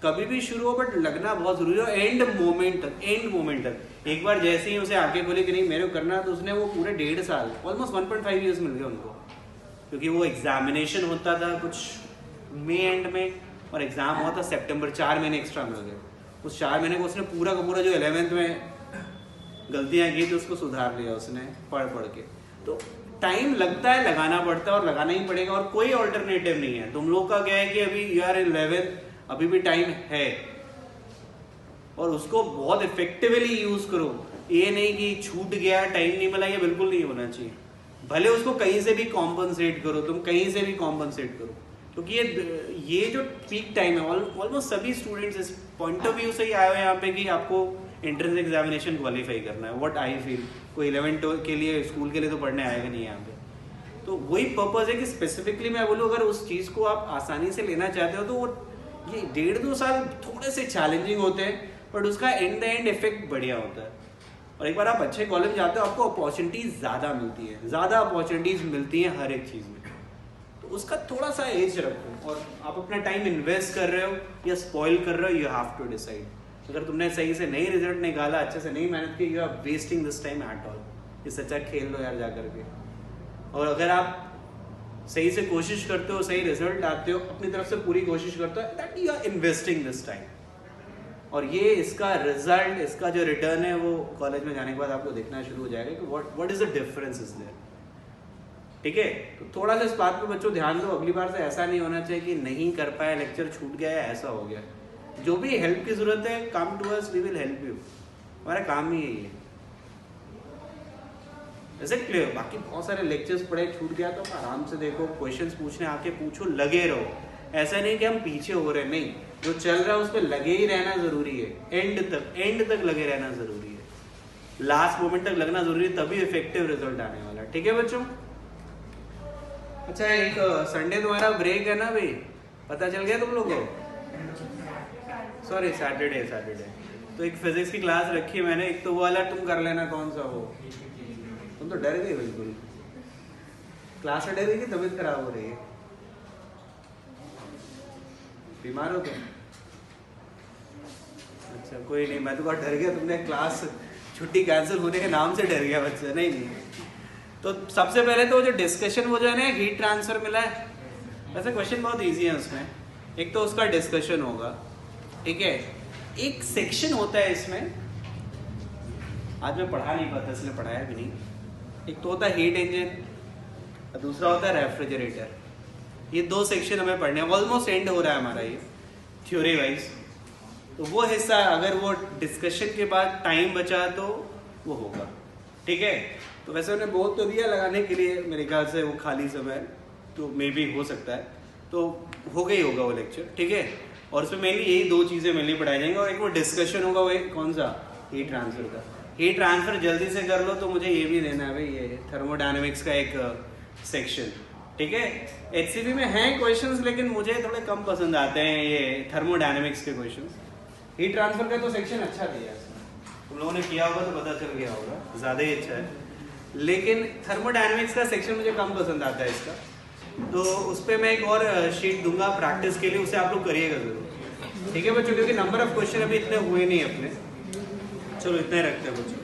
कभी भी शुरू हो, बट लगना बहुत जरूरी है। एंड मोमेंट तक एक बार जैसे ही उसे आंखें खोली कि नहीं मेरे को करना है, तो उसने वो पूरे 1.5 साल, ऑलमोस्ट 1.5 ईयर्स मिल गए उनको। क्योंकि वो एग्जामिनेशन होता था कुछ मई एंड में, और एग्जाम हुआ था सितंबर, 4 महीने एक्स्ट्रा मिल गए। उस 4 महीने को उसने पूरा का पूरा जो 11th में गलतियाँ की थी उसको सुधार लिया उसने पढ़ के। तो टाइम लगता है, लगाना पड़ता है, और लगाना ही पड़ेगा, और कोई ऑल्टरनेटिव नहीं है। तुम लोग का क्या है कि अभी यार 11th, अभी भी टाइम है, और उसको बहुत इफेक्टिवली यूज करो। ये नहीं कि छूट गया, टाइम नहीं मिला, ये बिल्कुल नहीं होना चाहिए। भले उसको कहीं से भी कॉम्पनसेट करो, तुम कहीं से भी कॉम्पनसेट करो, क्योंकि ये जो पीक टाइम है, ऑलमोस्ट सभी स्टूडेंट्स इस पॉइंट ऑफ व्यू से ही आए हुए हैं यहाँ पे कि आपको एंट्रेंस एग्जामिनेशन क्वालिफाई करना है। व्हाट आई फील, कोई 11th के लिए, स्कूल के लिए तो पढ़ने आएगा नहीं यहाँ पे। तो वही पर्पज है कि स्पेसिफिकली मैं बोलूँ, अगर उस चीज़ को आप आसानी से लेना चाहते हो तो वो ये 1.5-2 साल थोड़े से चैलेंजिंग होते हैं, बट उसका एंड द एंड इफेक्ट बढ़िया होता है। और एक बार आप अच्छे कॉलेज में जाते हो आपको अपॉर्चुनिटीज़ ज़्यादा मिलती है, ज़्यादा अपॉर्चुनिटीज़ मिलती हैं हर एक चीज़ में। तो उसका थोड़ा सा एज रखो, और आप अपना टाइम इन्वेस्ट कर रहे हो या स्पॉइल कर रहे हो, यू हैव टू डिसाइड। अगर तुमने सही से नहीं रिजल्ट निकाला, अच्छे से नहीं मेहनत की, you are wasting this time at all. इससे अच्छा खेल लो यार जा करके। और अगर आप सही से कोशिश करते हो, सही रिजल्ट आते हो, अपनी तरफ से पूरी कोशिश करते हो, that you are investing this time. और ये इसका रिजल्ट, इसका जो रिटर्न है वो कॉलेज में जाने के बाद आपको देखना शुरू हो जाएगा कि what is the difference is there. ठीक है, तो थोड़ा सा इस बात पे बच्चों ध्यान दो। अगली बार से ऐसा नहीं होना चाहिए कि नहीं कर पाया, लेक्चर छूट गया है, ऐसा हो गया। जो भी हेल्प की जरूरत है, come to us, we will help you. हमारा काम ही यही है। ऐसे क्लियर। बाकी बहुत सारे लेक्चर्स पढ़े, छूट गया तो आराम से देखो, क्वेश्चंस पूछने आके पूछो, लगे रहो। ऐसा नहीं कि हम पीछे हो रहे, नहीं, जो चल रहा है उस पर लगे ही रहना जरूरी है। एंड तक लगे रहना जरूरी है, लास्ट मोमेंट तक लगना जरूरी है, तभी इफेक्टिव रिजल्ट आने वाला है। ठीक है बच्चों? अच्छा, एक संडे तुम्हारा ब्रेक है ना भाई, पता चल गया तुम लोगों को? Sorry, Saturday. तो एक फिजिक्स की क्लास रखी है मैंने, एक तो वो वाला तुम कर लेना, कौन सा वो, तुम तो डर गए बिल्कुल। क्लास में डर गई कि तबीयत खराब हो रही है? बीमार हो तुम? अच्छा कोई नहीं, मैं तो बहुत डर गया, तुमने क्लास छुट्टी कैंसिल होने के नाम से डर गया बच्चा। नहीं। तो सबसे पहले तो जो डिस्कशन, वो जो है ना हीट ट्रांसफर मिला है, वैसे क्वेश्चन बहुत इजी है उसमें। एक तो उसका डिस्कशन होगा, ठीक है, एक सेक्शन होता है इसमें, आज मैं पढ़ा नहीं पाता इसलिए पढ़ाया भी नहीं। एक तो होता है हीट इंजन और दूसरा होता है रेफ्रिजरेटर। ये दो सेक्शन हमें पढ़ने हैं, ऑलमोस्ट एंड हो रहा है हमारा ये थ्योरी वाइज। तो वो हिस्सा अगर वो डिस्कशन के बाद टाइम बचा तो वो होगा। ठीक है, तो वैसे उन्हें बोल तो दिया लगाने के लिए, मेरे ख्याल से वो खाली समय तो मे भी हो सकता है, तो हो गई होगा वो लेक्चर। ठीक है, और उसमें मेनली यही दो चीज़ें मेनली पढ़ाई जाएंगी, और एक वो डिस्कशन होगा, वो कौन सा, हीट ट्रांसफर का। हीट ट्रांसफर जल्दी से कर लो, तो मुझे ये भी देना है भाई, ये थर्मोडायनेमिक्स का एक सेक्शन। ठीक है, एचसीबी में हैं क्वेश्चंस, लेकिन मुझे थोड़े कम पसंद आते हैं ये थर्मोडायनेमिक्स के क्वेश्चंस। हीट ट्रांसफर का तो सेक्शन अच्छा दिया है, तुम लोगों ने किया होगा तो पता चल गया होगा, ज़्यादा ही अच्छा है। लेकिन थर्मोडायनेमिक्स का सेक्शन मुझे कम पसंद आता है इसका, तो उस पर मैं एक और शीट दूंगा प्रैक्टिस के लिए, उसे आप लोग करिएगा जरूर। ठीक है बच्चों, क्योंकि नंबर ऑफ क्वेश्चन अभी इतने हुए नहीं अपने। चलो इतना ही रखते हैं बच्चों।